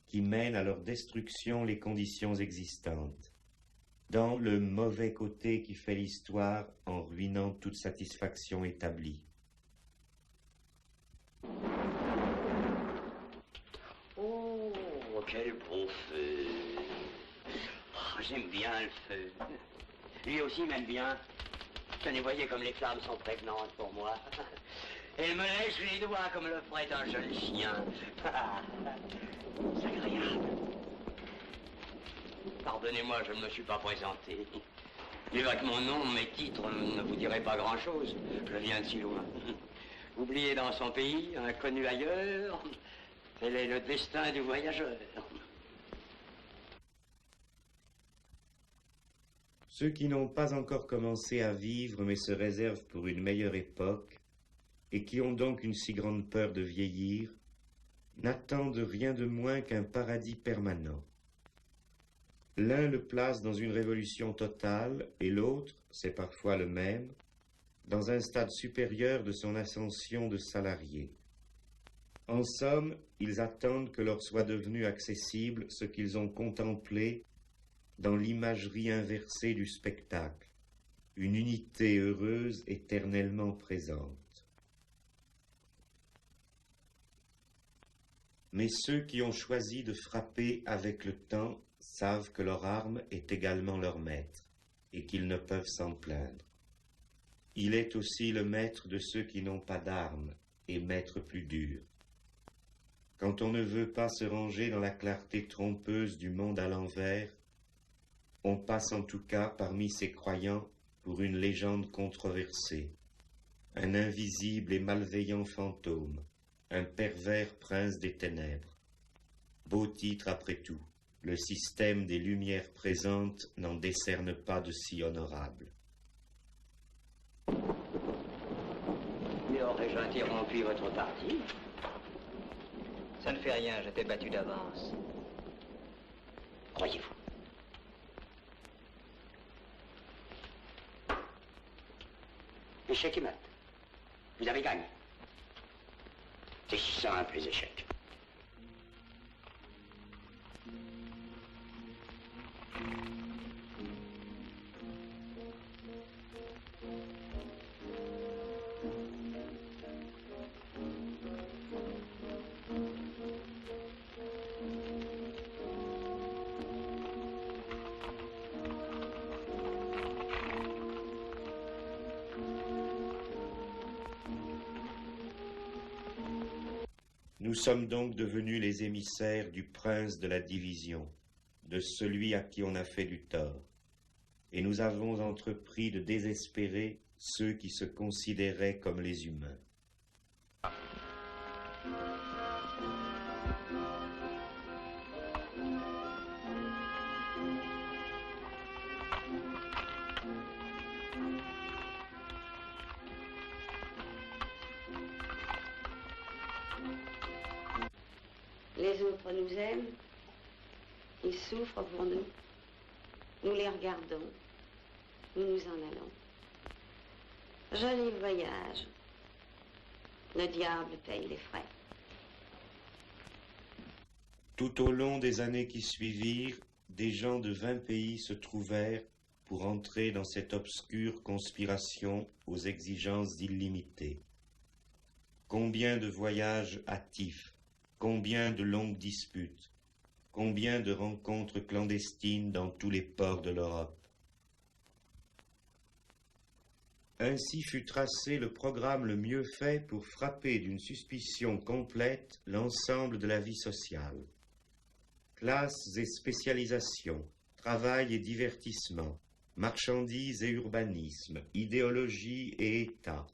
qui mène à leur destruction les conditions existantes, dans le mauvais côté qui fait l'histoire en ruinant toute satisfaction établie. Oh, quel beau feu! Oh, j'aime bien le feu. Lui aussi m'aime bien. Tenez, voyez comme les flammes sont prévenantes pour moi. Elle me lèche les doigts comme le ferait un jeune chien. C'est agréable. Pardonnez-moi, je ne me suis pas présenté. Il est vrai que mon nom, mes titres ne vous diraient pas grand-chose. Je viens de si loin. Oublié dans son pays, inconnu ailleurs, tel est le destin du voyageur. Ceux qui n'ont pas encore commencé à vivre mais se réservent pour une meilleure époque, et qui ont donc une si grande peur de vieillir, n'attendent rien de moins qu'un paradis permanent. L'un le place dans une révolution totale, et l'autre, c'est parfois le même, dans un stade supérieur de son ascension de salarié. En somme, ils attendent que leur soit devenu accessible ce qu'ils ont contemplé dans l'imagerie inversée du spectacle, une unité heureuse éternellement présente. Mais ceux qui ont choisi de frapper avec le temps savent que leur arme est également leur maître, et qu'ils ne peuvent s'en plaindre. Il est aussi le maître de ceux qui n'ont pas d'armes, et maître plus dur. Quand on ne veut pas se ranger dans la clarté trompeuse du monde à l'envers, on passe en tout cas parmi ces croyants pour une légende controversée, un invisible et malveillant fantôme, un pervers prince des ténèbres. Beau titre après tout, le système des lumières présentes n'en décerne pas de si honorable. Mais aurais-je interrompu votre partie? Ça ne fait rien, je t'ai battu d'avance. Croyez-vous? Échec et mat. Vous avez gagné. C'est si simple, les échecs. Nous sommes donc devenus les émissaires du prince de la division, de celui à qui on a fait du tort, et nous avons entrepris de désespérer ceux qui se considéraient comme les humains. Les autres nous aiment, ils souffrent pour nous, nous les regardons, nous nous en allons. Joli voyage, le diable paye les frais. Tout au long des années qui suivirent, des gens de 20 pays se trouvèrent pour entrer dans cette obscure conspiration aux exigences illimitées. Combien de voyages hâtifs, combien de longues disputes, combien de rencontres clandestines dans tous les ports de l'Europe. Ainsi fut tracé le programme le mieux fait pour frapper d'une suspicion complète l'ensemble de la vie sociale. Classes et spécialisations, travail et divertissement, marchandises et urbanisme, idéologie et État.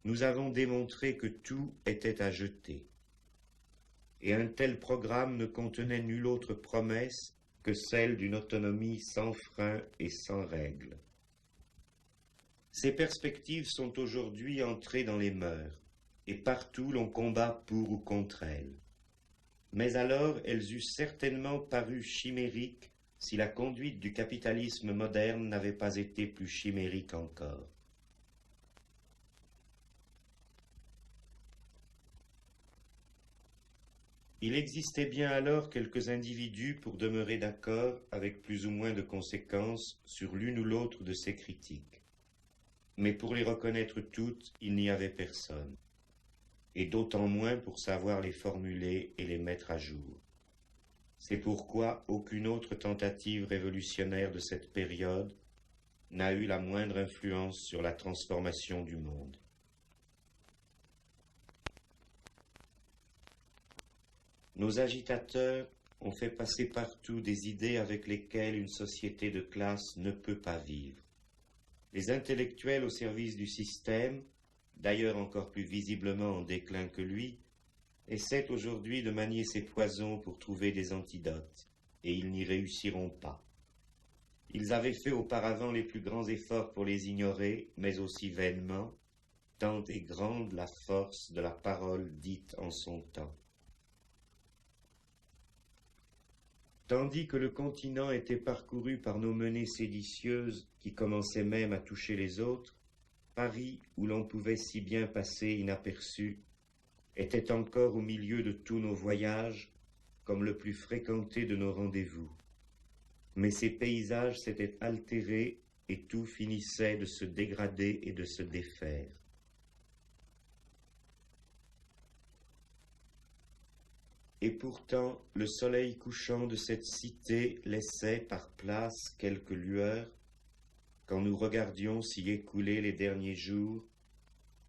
Nous avons démontré que tout était à jeter. Et un tel programme ne contenait nulle autre promesse que celle d'une autonomie sans frein et sans règles. Ces perspectives sont aujourd'hui entrées dans les mœurs, et partout l'on combat pour ou contre elles. Mais alors elles eussent certainement paru chimériques si la conduite du capitalisme moderne n'avait pas été plus chimérique encore. Il existait bien alors quelques individus pour demeurer d'accord avec plus ou moins de conséquences sur l'une ou l'autre de ces critiques. Mais pour les reconnaître toutes, il n'y avait personne, et d'autant moins pour savoir les formuler et les mettre à jour. C'est pourquoi aucune autre tentative révolutionnaire de cette période n'a eu la moindre influence sur la transformation du monde. Nos agitateurs ont fait passer partout des idées avec lesquelles une société de classe ne peut pas vivre. Les intellectuels au service du système, d'ailleurs encore plus visiblement en déclin que lui, essaient aujourd'hui de manier ces poisons pour trouver des antidotes, et ils n'y réussiront pas. Ils avaient fait auparavant les plus grands efforts pour les ignorer, mais aussi vainement, tant est grande la force de la parole dite en son temps. Tandis que le continent était parcouru par nos menées séditieuses qui commençaient même à toucher les autres, Paris, où l'on pouvait si bien passer inaperçu, était encore au milieu de tous nos voyages, comme le plus fréquenté de nos rendez-vous. Mais ces paysages s'étaient altérés et tout finissait de se dégrader et de se défaire. Et pourtant, le soleil couchant de cette cité laissait par place quelques lueurs, quand nous regardions s'y écouler les derniers jours,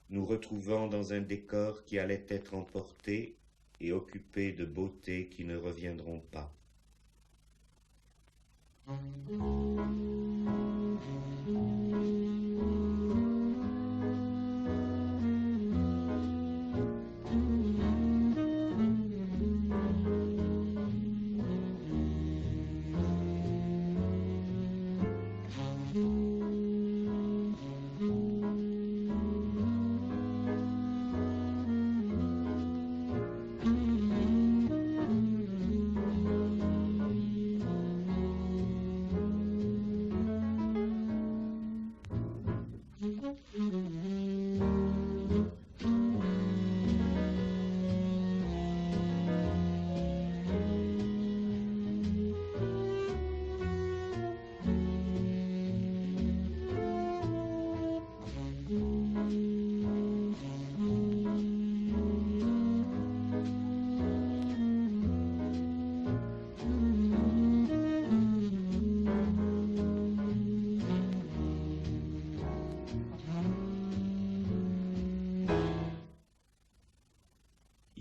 nous retrouvant dans un décor qui allait être emporté et occupé de beautés qui ne reviendront pas.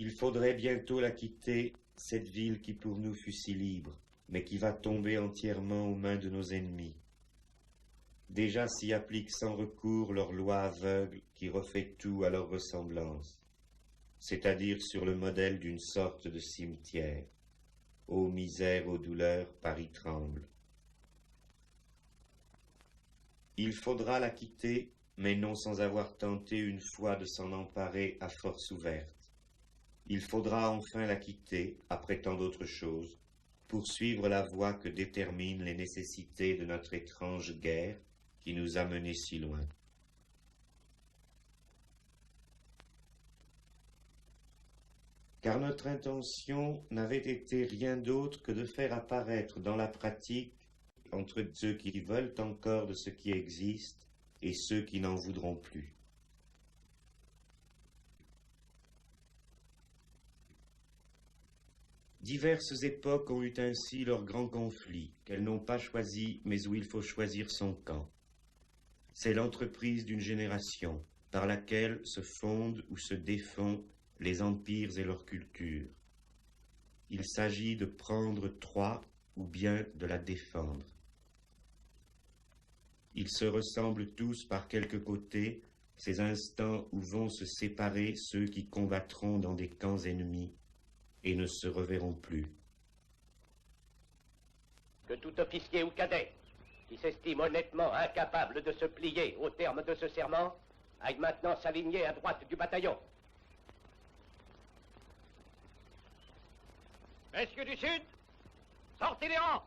Il faudrait bientôt la quitter, cette ville qui pour nous fut si libre, mais qui va tomber entièrement aux mains de nos ennemis. Déjà s'y appliquent sans recours leur loi aveugle qui refait tout à leur ressemblance, c'est-à-dire sur le modèle d'une sorte de cimetière. Ô misère, ô douleur, Paris tremble. Il faudra la quitter, mais non sans avoir tenté une fois de s'en emparer à force ouverte. Il faudra enfin la quitter, après tant d'autres choses, pour suivre la voie que déterminent les nécessités de notre étrange guerre qui nous a menés si loin. Car notre intention n'avait été rien d'autre que de faire apparaître dans la pratique, entre ceux qui veulent encore de ce qui existe et ceux qui n'en voudront plus. Diverses époques ont eu ainsi leurs grands conflits, qu'elles n'ont pas choisis, mais où il faut choisir son camp. C'est l'entreprise d'une génération, par laquelle se fondent ou se défont les empires et leurs cultures. Il s'agit de prendre Troie ou bien de la défendre. Ils se ressemblent tous par quelque côté, ces instants où vont se séparer ceux qui combattront dans des camps ennemis et ne se reverront plus. Que tout officier ou cadet qui s'estime honnêtement incapable de se plier au terme de ce serment aille maintenant s'aligner à droite du bataillon. Messieurs du Sud, sortez les rangs!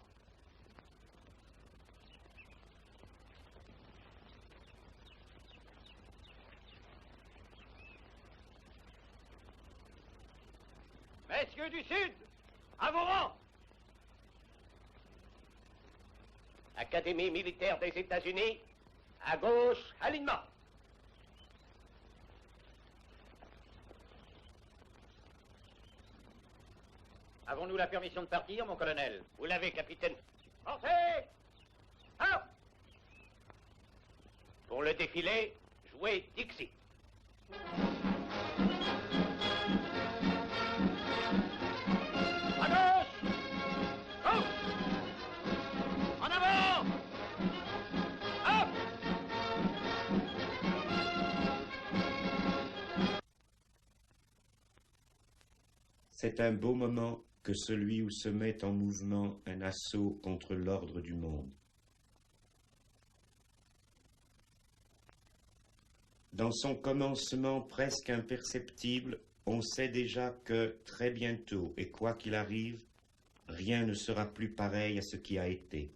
Messieurs du Sud, à vos rangs! Académie militaire des États-Unis, à gauche, alignement. Avons-nous la permission de partir, mon colonel? Vous l'avez, capitaine. Pensez! Alors! Pour le défilé, jouez Dixie. À gauche! Gauche! En avant! Hop! C'est un beau moment que celui où se met en mouvement un assaut contre l'ordre du monde. Dans son commencement presque imperceptible, on sait déjà que, très bientôt, et quoi qu'il arrive, rien ne sera plus pareil à ce qui a été.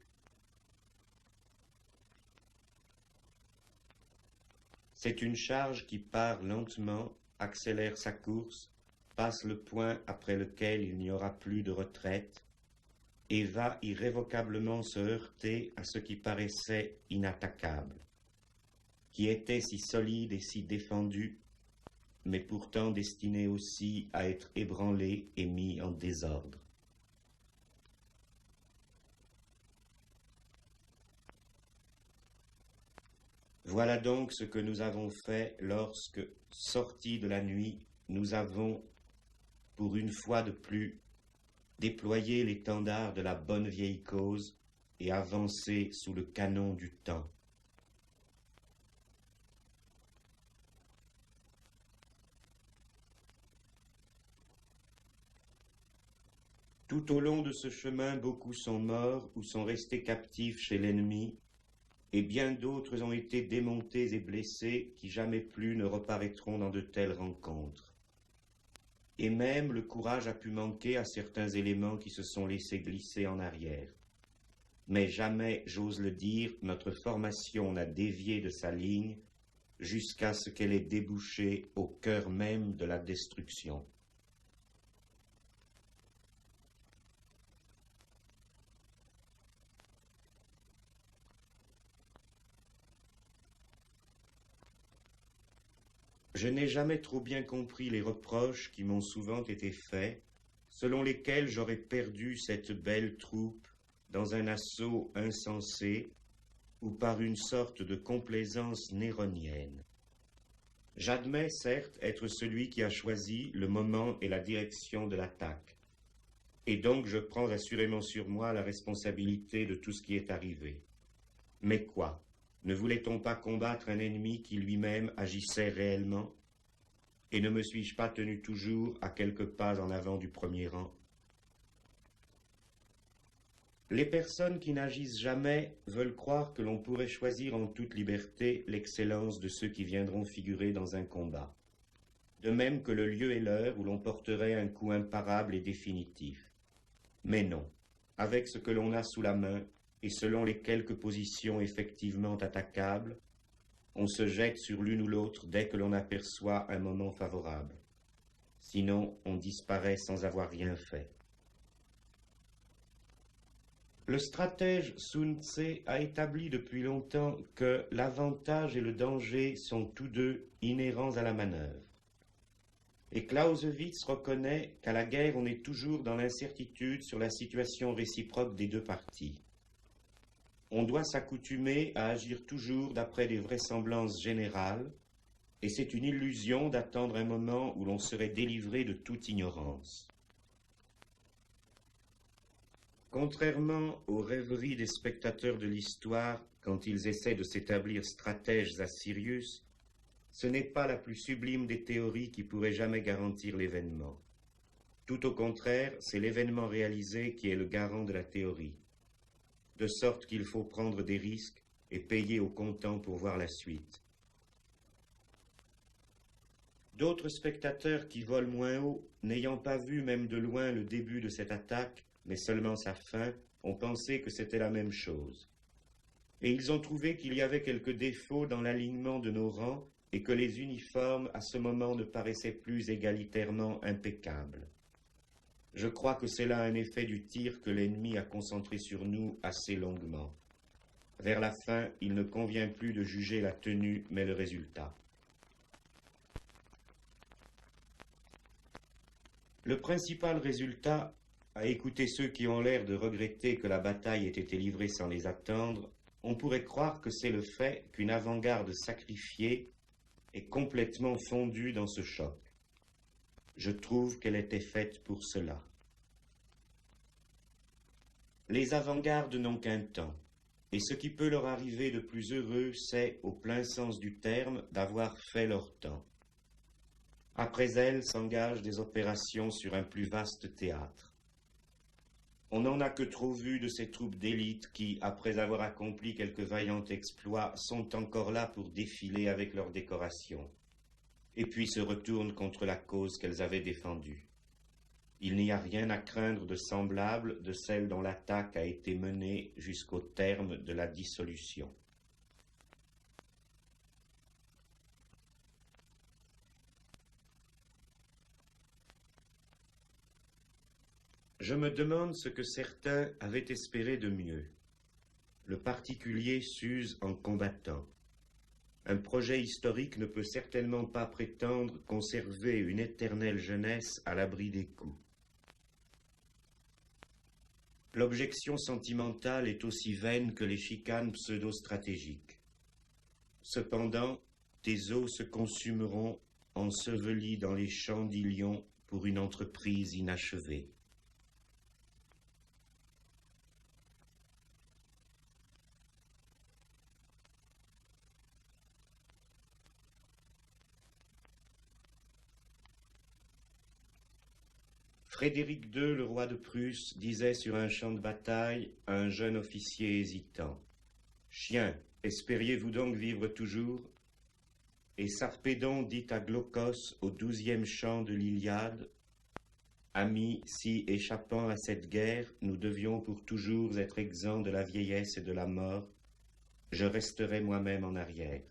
C'est une charge qui part lentement, accélère sa course, passe le point après lequel il n'y aura plus de retraite, et va irrévocablement se heurter à ce qui paraissait inattaquable, qui était si solide et si défendu, mais pourtant destiné aussi à être ébranlé et mis en désordre. Voilà donc ce que nous avons fait lorsque, sortis de la nuit, nous avons, pour une fois de plus, déployé l'étendard de la bonne vieille cause et avancé sous le canon du temps. Tout au long de ce chemin, beaucoup sont morts ou sont restés captifs chez l'ennemi, et bien d'autres ont été démontés et blessés qui jamais plus ne reparaîtront dans de telles rencontres. Et même le courage a pu manquer à certains éléments qui se sont laissés glisser en arrière. Mais jamais, j'ose le dire, notre formation n'a dévié de sa ligne jusqu'à ce qu'elle ait débouché au cœur même de la destruction. Je n'ai jamais trop bien compris les reproches qui m'ont souvent été faits, selon lesquels j'aurais perdu cette belle troupe dans un assaut insensé ou par une sorte de complaisance néronienne. J'admets certes être celui qui a choisi le moment et la direction de l'attaque, et donc je prends assurément sur moi la responsabilité de tout ce qui est arrivé. Mais quoi ? Ne voulait-on pas combattre un ennemi qui lui-même agissait réellement? Et ne me suis-je pas tenu toujours à quelques pas en avant du premier rang? Les personnes qui n'agissent jamais veulent croire que l'on pourrait choisir en toute liberté l'excellence de ceux qui viendront figurer dans un combat. De même que le lieu et l'heure où l'on porterait un coup imparable et définitif. Mais non, avec ce que l'on a sous la main, et selon les quelques positions effectivement attaquables, on se jette sur l'une ou l'autre dès que l'on aperçoit un moment favorable. Sinon, on disparaît sans avoir rien fait. Le stratège Sun Tse a établi depuis longtemps que l'avantage et le danger sont tous deux inhérents à la manœuvre. Et Clausewitz reconnaît qu'à la guerre, on est toujours dans l'incertitude sur la situation réciproque des deux parties. On doit s'accoutumer à agir toujours d'après des vraisemblances générales, et c'est une illusion d'attendre un moment où l'on serait délivré de toute ignorance. Contrairement aux rêveries des spectateurs de l'histoire quand ils essaient de s'établir stratèges à Sirius, ce n'est pas la plus sublime des théories qui pourrait jamais garantir l'événement. Tout au contraire, c'est l'événement réalisé qui est le garant de la théorie. De sorte qu'il faut prendre des risques et payer au comptant pour voir la suite. D'autres spectateurs qui volent moins haut, n'ayant pas vu même de loin le début de cette attaque, mais seulement sa fin, ont pensé que c'était la même chose. Et ils ont trouvé qu'il y avait quelques défauts dans l'alignement de nos rangs et que les uniformes à ce moment ne paraissaient plus égalitairement impeccables. Je crois que c'est là un effet du tir que l'ennemi a concentré sur nous assez longuement. Vers la fin, il ne convient plus de juger la tenue, mais le résultat. Le principal résultat, à écouter ceux qui ont l'air de regretter que la bataille ait été livrée sans les attendre, on pourrait croire que c'est le fait qu'une avant-garde sacrifiée est complètement fondue dans ce choc. Je trouve qu'elle était faite pour cela. Les avant-gardes n'ont qu'un temps, et ce qui peut leur arriver de plus heureux, c'est, au plein sens du terme, d'avoir fait leur temps. Après elles s'engagent des opérations sur un plus vaste théâtre. On n'en a que trop vu de ces troupes d'élite qui, après avoir accompli quelques vaillants exploits, sont encore là pour défiler avec leurs décorations, et puis se retournent contre la cause qu'elles avaient défendue. Il n'y a rien à craindre de semblable de celle dont l'attaque a été menée jusqu'au terme de la dissolution. Je me demande ce que certains avaient espéré de mieux. Le particulier s'use en combattant. Un projet historique ne peut certainement pas prétendre conserver une éternelle jeunesse à l'abri des coups. L'objection sentimentale est aussi vaine que les chicanes pseudo-stratégiques. Cependant, tes os se consumeront ensevelis dans les champs d'Ilion pour une entreprise inachevée. Frédéric II, le roi de Prusse, disait sur un champ de bataille à un jeune officier hésitant: « Chien, espériez-vous donc vivre toujours ?» Et Sarpédon dit à Glaucos au 12e chant de l'Iliade: « Amis, si, échappant à cette guerre, nous devions pour toujours être exempts de la vieillesse et de la mort, je resterai moi-même en arrière.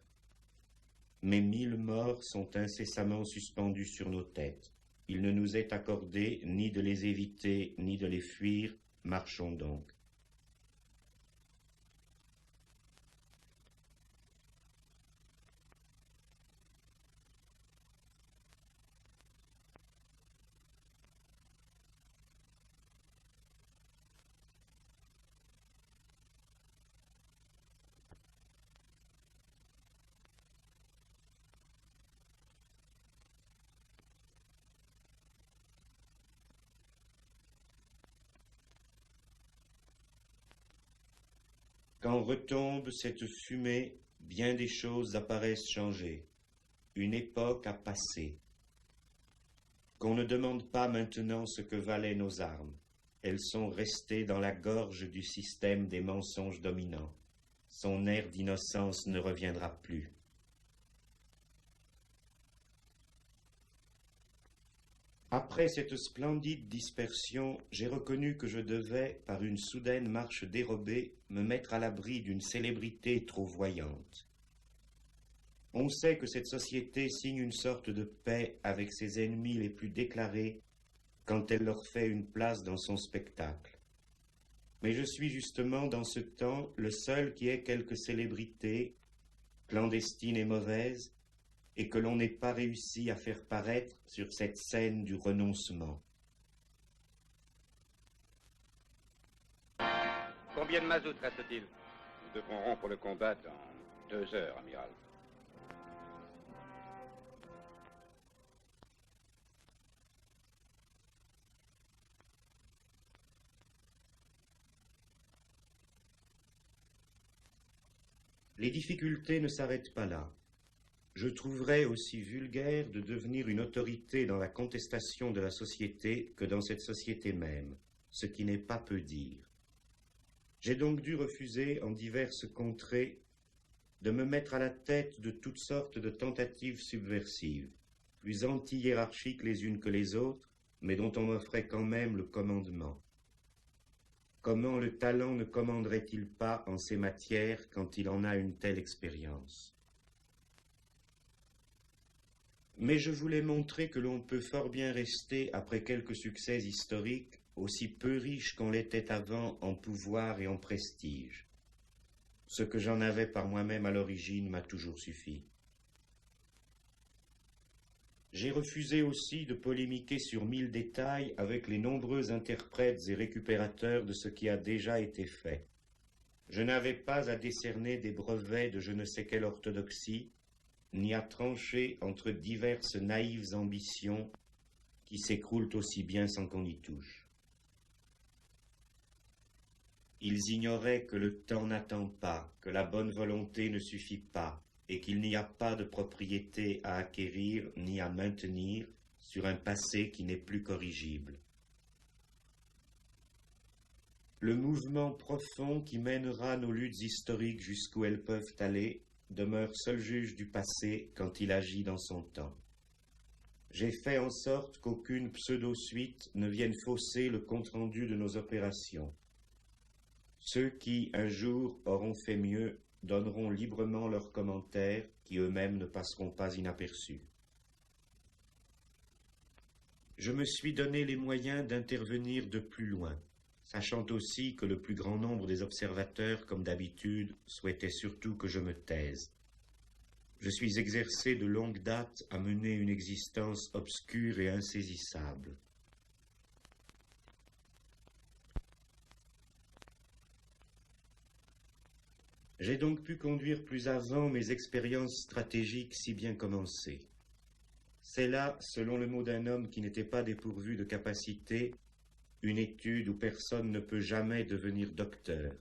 Mais 1000 morts sont incessamment suspendus sur nos têtes. Il ne nous est accordé ni de les éviter, ni de les fuir, marchons donc. » Quand retombe cette fumée, bien des choses apparaissent changées. Une époque a passé. Qu'on ne demande pas maintenant ce que valaient nos armes. Elles sont restées dans la gorge du système des mensonges dominants. Son air d'innocence ne reviendra plus. Après cette splendide dispersion, j'ai reconnu que je devais, par une soudaine marche dérobée, me mettre à l'abri d'une célébrité trop voyante. On sait que cette société signe une sorte de paix avec ses ennemis les plus déclarés quand elle leur fait une place dans son spectacle. Mais je suis justement dans ce temps le seul qui ait quelque célébrité, clandestine et mauvaise, et que l'on n'ait pas réussi à faire paraître sur cette scène du renoncement. Combien de mazout reste-t-il? Nous devrons rompre le combat dans 2 heures, amiral. Les difficultés ne s'arrêtent pas là. Je trouverais aussi vulgaire de devenir une autorité dans la contestation de la société que dans cette société même, ce qui n'est pas peu dire. J'ai donc dû refuser en diverses contrées de me mettre à la tête de toutes sortes de tentatives subversives, plus anti-hiérarchiques les unes que les autres, mais dont on m'offrait quand même le commandement. Comment le talent ne commanderait-il pas en ces matières quand il en a une telle expérience ? Mais je voulais montrer que l'on peut fort bien rester, après quelques succès historiques, aussi peu riche qu'on l'était avant en pouvoir et en prestige. Ce que j'en avais par moi-même à l'origine m'a toujours suffi. J'ai refusé aussi de polémiquer sur 1000 détails avec les nombreux interprètes et récupérateurs de ce qui a déjà été fait. Je n'avais pas à décerner des brevets de je ne sais quelle orthodoxie, ni à trancher entre diverses naïves ambitions qui s'écroulent aussi bien sans qu'on y touche. Ils ignoraient que le temps n'attend pas, que la bonne volonté ne suffit pas, et qu'il n'y a pas de propriété à acquérir ni à maintenir sur un passé qui n'est plus corrigible. Le mouvement profond qui mènera nos luttes historiques jusqu'où elles peuvent aller demeure seul juge du passé quand il agit dans son temps. J'ai fait en sorte qu'aucune pseudo-suite ne vienne fausser le compte-rendu de nos opérations. Ceux qui, un jour, auront fait mieux, donneront librement leurs commentaires qui eux-mêmes ne passeront pas inaperçus. Je me suis donné les moyens d'intervenir de plus loin, sachant aussi que le plus grand nombre des observateurs, comme d'habitude, souhaitaient surtout que je me taise. Je suis exercé de longue date à mener une existence obscure et insaisissable. J'ai donc pu conduire plus avant mes expériences stratégiques si bien commencées. C'est là, selon le mot d'un homme qui n'était pas dépourvu de capacité, une étude où personne ne peut jamais devenir docteur.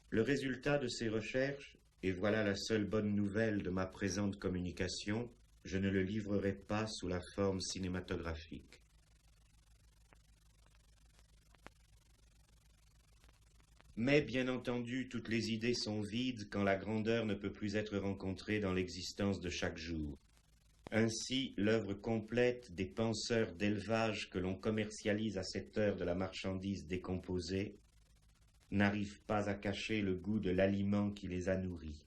Le résultat de ces recherches, et voilà la seule bonne nouvelle de ma présente communication, je ne le livrerai pas sous la forme cinématographique. Mais bien entendu, toutes les idées sont vides quand la grandeur ne peut plus être rencontrée dans l'existence de chaque jour. Ainsi, l'œuvre complète des penseurs d'élevage que l'on commercialise à cette heure de la marchandise décomposée n'arrive pas à cacher le goût de l'aliment qui les a nourris.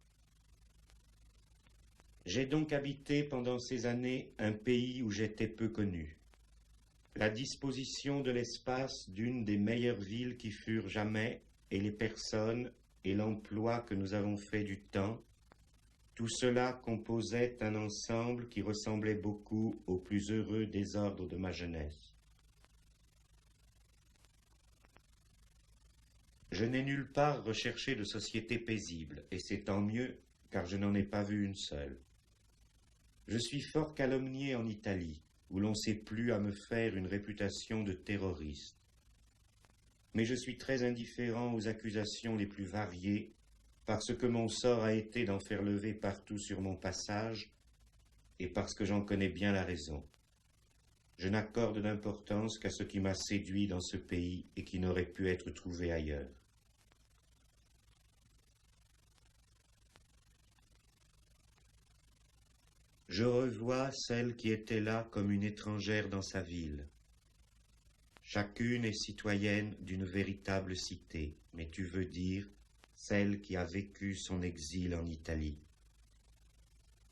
J'ai donc habité pendant ces années un pays où j'étais peu connu. La disposition de l'espace d'une des meilleures villes qui furent jamais, et les personnes et l'emploi que nous avons fait du temps, tout cela composait un ensemble qui ressemblait beaucoup au plus heureux désordre de ma jeunesse. Je n'ai nulle part recherché de société paisible, et c'est tant mieux, car je n'en ai pas vu une seule. Je suis fort calomnié en Italie, où l'on s'est plu à me faire une réputation de terroriste. Mais je suis très indifférent aux accusations les plus variées, parce que mon sort a été d'en faire lever partout sur mon passage, et parce que j'en connais bien la raison. Je n'accorde d'importance qu'à ce qui m'a séduit dans ce pays et qui n'aurait pu être trouvé ailleurs. Je revois celle qui était là comme une étrangère dans sa ville. Chacune est citoyenne d'une véritable cité, mais tu veux dire celle qui a vécu son exil en Italie.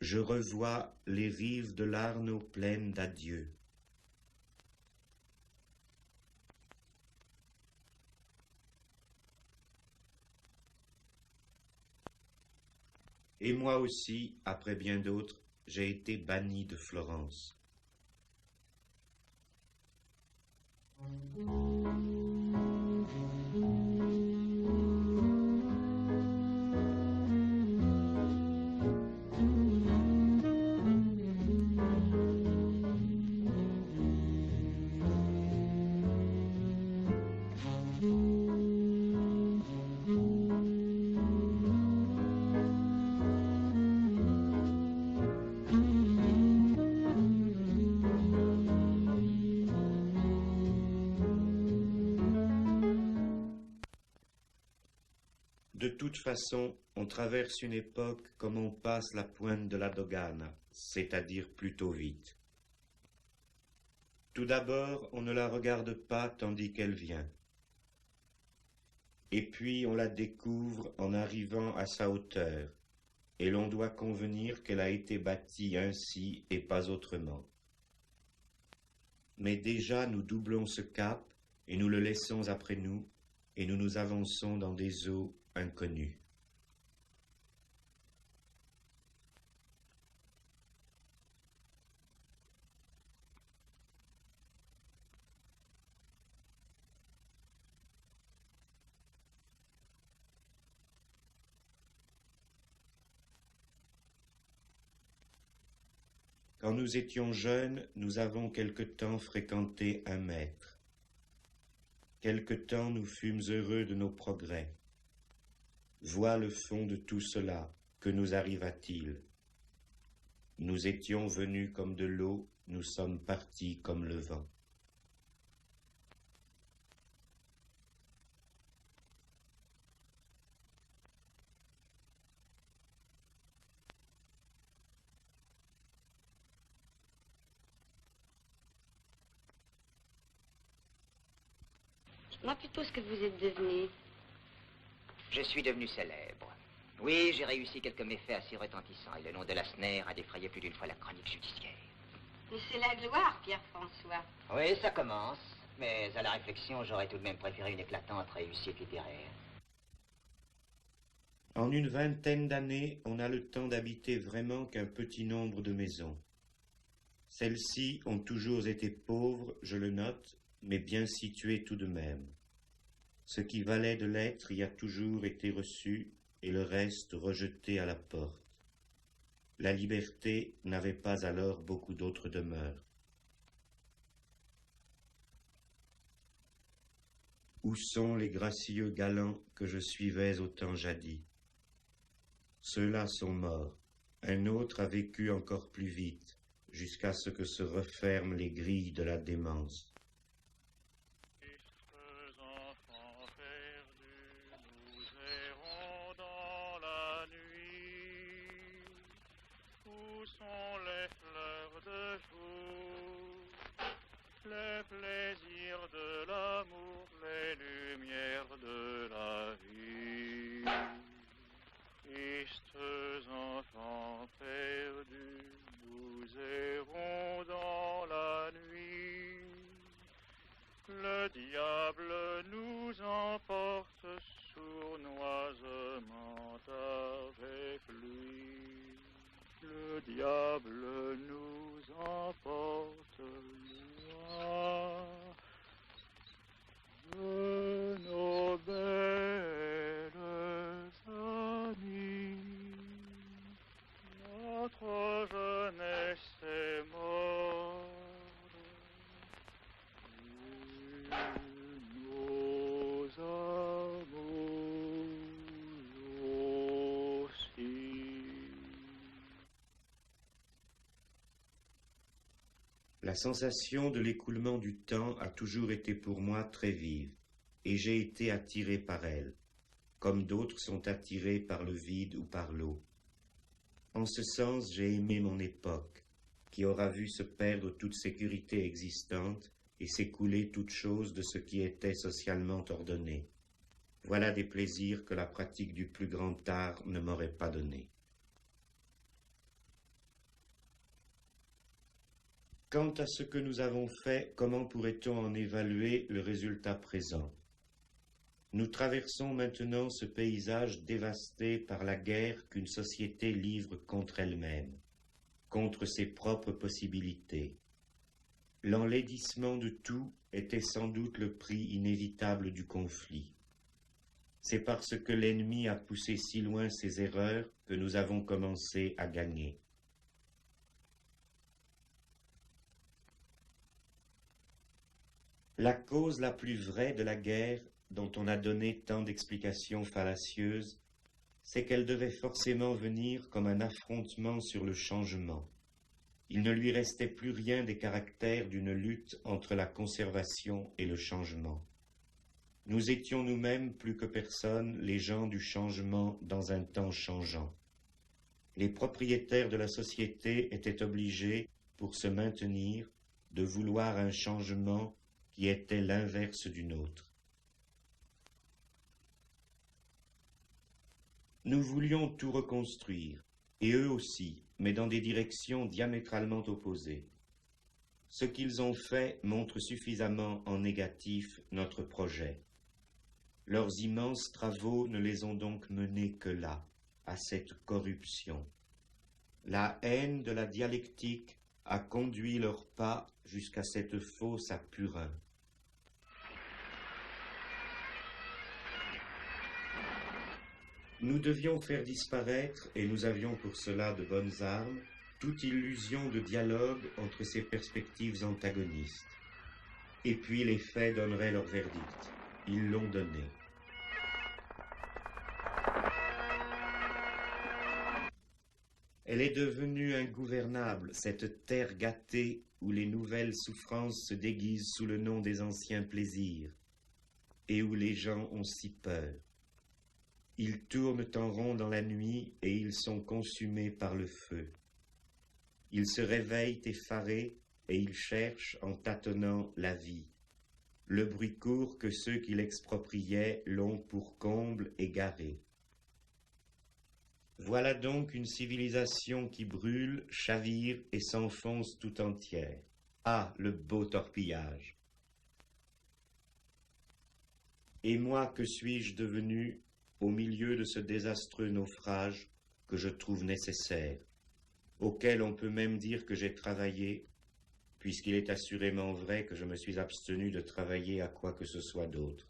Je revois les rives de l'Arno pleines d'adieux. Et moi aussi, après bien d'autres, j'ai été banni de Florence. De toute façon, on traverse une époque comme on passe la pointe de la dogana, c'est-à-dire plutôt vite. Tout d'abord, on ne la regarde pas tandis qu'elle vient. Et puis on la découvre en arrivant à sa hauteur, et l'on doit convenir qu'elle a été bâtie ainsi et pas autrement. Mais déjà nous doublons ce cap, et nous le laissons après nous, et nous nous avançons dans des eaux inconnues. Quand nous étions jeunes, nous avons quelque temps fréquenté un maître. Quelque temps nous fûmes heureux de nos progrès. Vois le fond de tout cela, que nous arriva-t-il? Nous étions venus comme de l'eau, nous sommes partis comme le vent. Dites-moi plutôt ce que vous êtes devenu. Je suis devenu célèbre. Oui, j'ai réussi quelques méfaits assez retentissants et le nom de Lassner a défrayé plus d'une fois la chronique judiciaire. Mais c'est la gloire, Pierre-François. Oui, ça commence. Mais à la réflexion, j'aurais tout de même préféré une éclatante réussite littéraire. En une vingtaine d'années, on a le temps d'habiter vraiment qu'un petit nombre de maisons. Celles-ci ont toujours été pauvres, je le note, mais bien situées tout de même. Ce qui valait de l'être y a toujours été reçu et le reste rejeté à la porte. La liberté n'avait pas alors beaucoup d'autres demeures. Où sont les gracieux galants que je suivais au temps jadis? Ceux-là sont morts. Un autre a vécu encore plus vite, jusqu'à ce que se referment les grilles de la démence. Les plaisirs de l'amour, les lumières de la vie. Tristes enfants perdus, nous errons dans la nuit. Le diable nous emporte sournoisement avec lui. Le diable nous emporte loin de nos belles amies. Notre jeunesse est morte, et nos amours aussi. La sensation de l'écoulement du temps a toujours été pour moi très vive, et j'ai été attiré par elle, comme d'autres sont attirés par le vide ou par l'eau. En ce sens, j'ai aimé mon époque, qui aura vu se perdre toute sécurité existante et s'écouler toute chose de ce qui était socialement ordonné. Voilà des plaisirs que la pratique du plus grand art ne m'aurait pas donnés. Quant à ce que nous avons fait, comment pourrait-on en évaluer le résultat présent? Nous traversons maintenant ce paysage dévasté par la guerre qu'une société livre contre elle-même, contre ses propres possibilités. L'enlaidissement de tout était sans doute le prix inévitable du conflit. C'est parce que l'ennemi a poussé si loin ses erreurs que nous avons commencé à gagner. La cause la plus vraie de la guerre, dont on a donné tant d'explications fallacieuses, c'est qu'elle devait forcément venir comme un affrontement sur le changement. Il ne lui restait plus rien des caractères d'une lutte entre la conservation et le changement. Nous étions nous-mêmes plus que personne les gens du changement dans un temps changeant. Les propriétaires de la société étaient obligés, pour se maintenir, de vouloir un changement qui était l'inverse du nôtre. Nous voulions tout reconstruire, et eux aussi, mais dans des directions diamétralement opposées. Ce qu'ils ont fait montre suffisamment en négatif notre projet. Leurs immenses travaux ne les ont donc menés que là, à cette corruption. La haine de la dialectique a conduit leurs pas jusqu'à cette fosse à purin. Nous devions faire disparaître, et nous avions pour cela de bonnes armes, toute illusion de dialogue entre ces perspectives antagonistes. Et puis les faits donneraient leur verdict. Ils l'ont donné. Elle est devenue ingouvernable, cette terre gâtée où les nouvelles souffrances se déguisent sous le nom des anciens plaisirs, et où les gens ont si peur. Ils tournent en rond dans la nuit et ils sont consumés par le feu. Ils se réveillent effarés et ils cherchent en tâtonnant la vie. Le bruit court que ceux qui l'expropriaient l'ont pour comble égaré. Voilà donc une civilisation qui brûle, chavire et s'enfonce tout entière. Ah, le beau torpillage! Et moi, que suis-je devenu au milieu de ce désastreux naufrage que je trouve nécessaire, auquel on peut même dire que j'ai travaillé, puisqu'il est assurément vrai que je me suis abstenu de travailler à quoi que ce soit d'autre.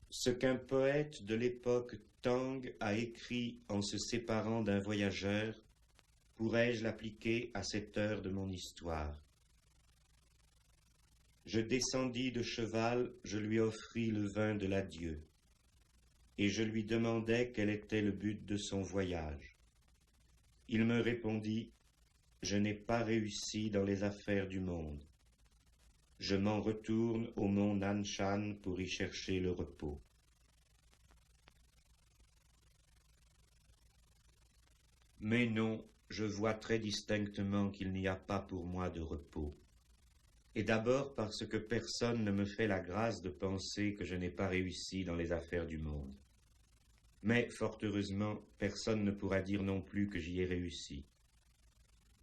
Ce qu'un poète de l'époque Tang a écrit en se séparant d'un voyageur, pourrais-je l'appliquer à cette heure de mon histoire? Je descendis de cheval, je lui offris le vin de l'adieu, et je lui demandai quel était le but de son voyage. Il me répondit, « Je n'ai pas réussi dans les affaires du monde. Je m'en retourne au mont Nanshan pour y chercher le repos. » Mais non, je vois très distinctement qu'il n'y a pas pour moi de repos. Et d'abord parce que personne ne me fait la grâce de penser que je n'ai pas réussi dans les affaires du monde. Mais, fort heureusement, personne ne pourra dire non plus que j'y ai réussi.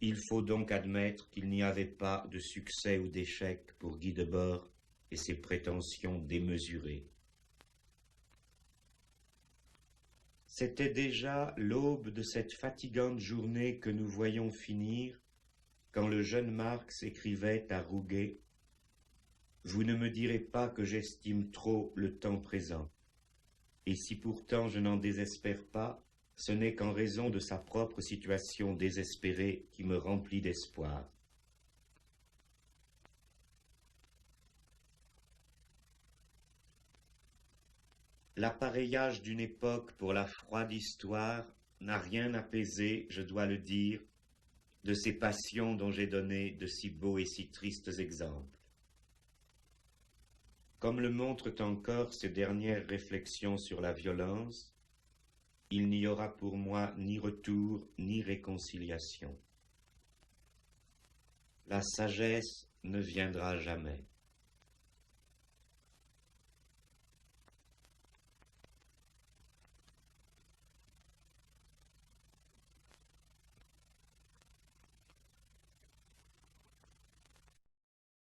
Il faut donc admettre qu'il n'y avait pas de succès ou d'échec pour Guy Debord et ses prétentions démesurées. C'était déjà l'aube de cette fatigante journée que nous voyons finir, quand le jeune Marx écrivait à Rouget « Vous ne me direz pas que j'estime trop le temps présent. Et si pourtant je n'en désespère pas, ce n'est qu'en raison de sa propre situation désespérée qui me remplit d'espoir. » L'appareillage d'une époque pour la froide histoire n'a rien apaisé, je dois le dire, de ces passions dont j'ai donné de si beaux et si tristes exemples. Comme le montrent encore ces dernières réflexions sur la violence, il n'y aura pour moi ni retour ni réconciliation. La sagesse ne viendra jamais.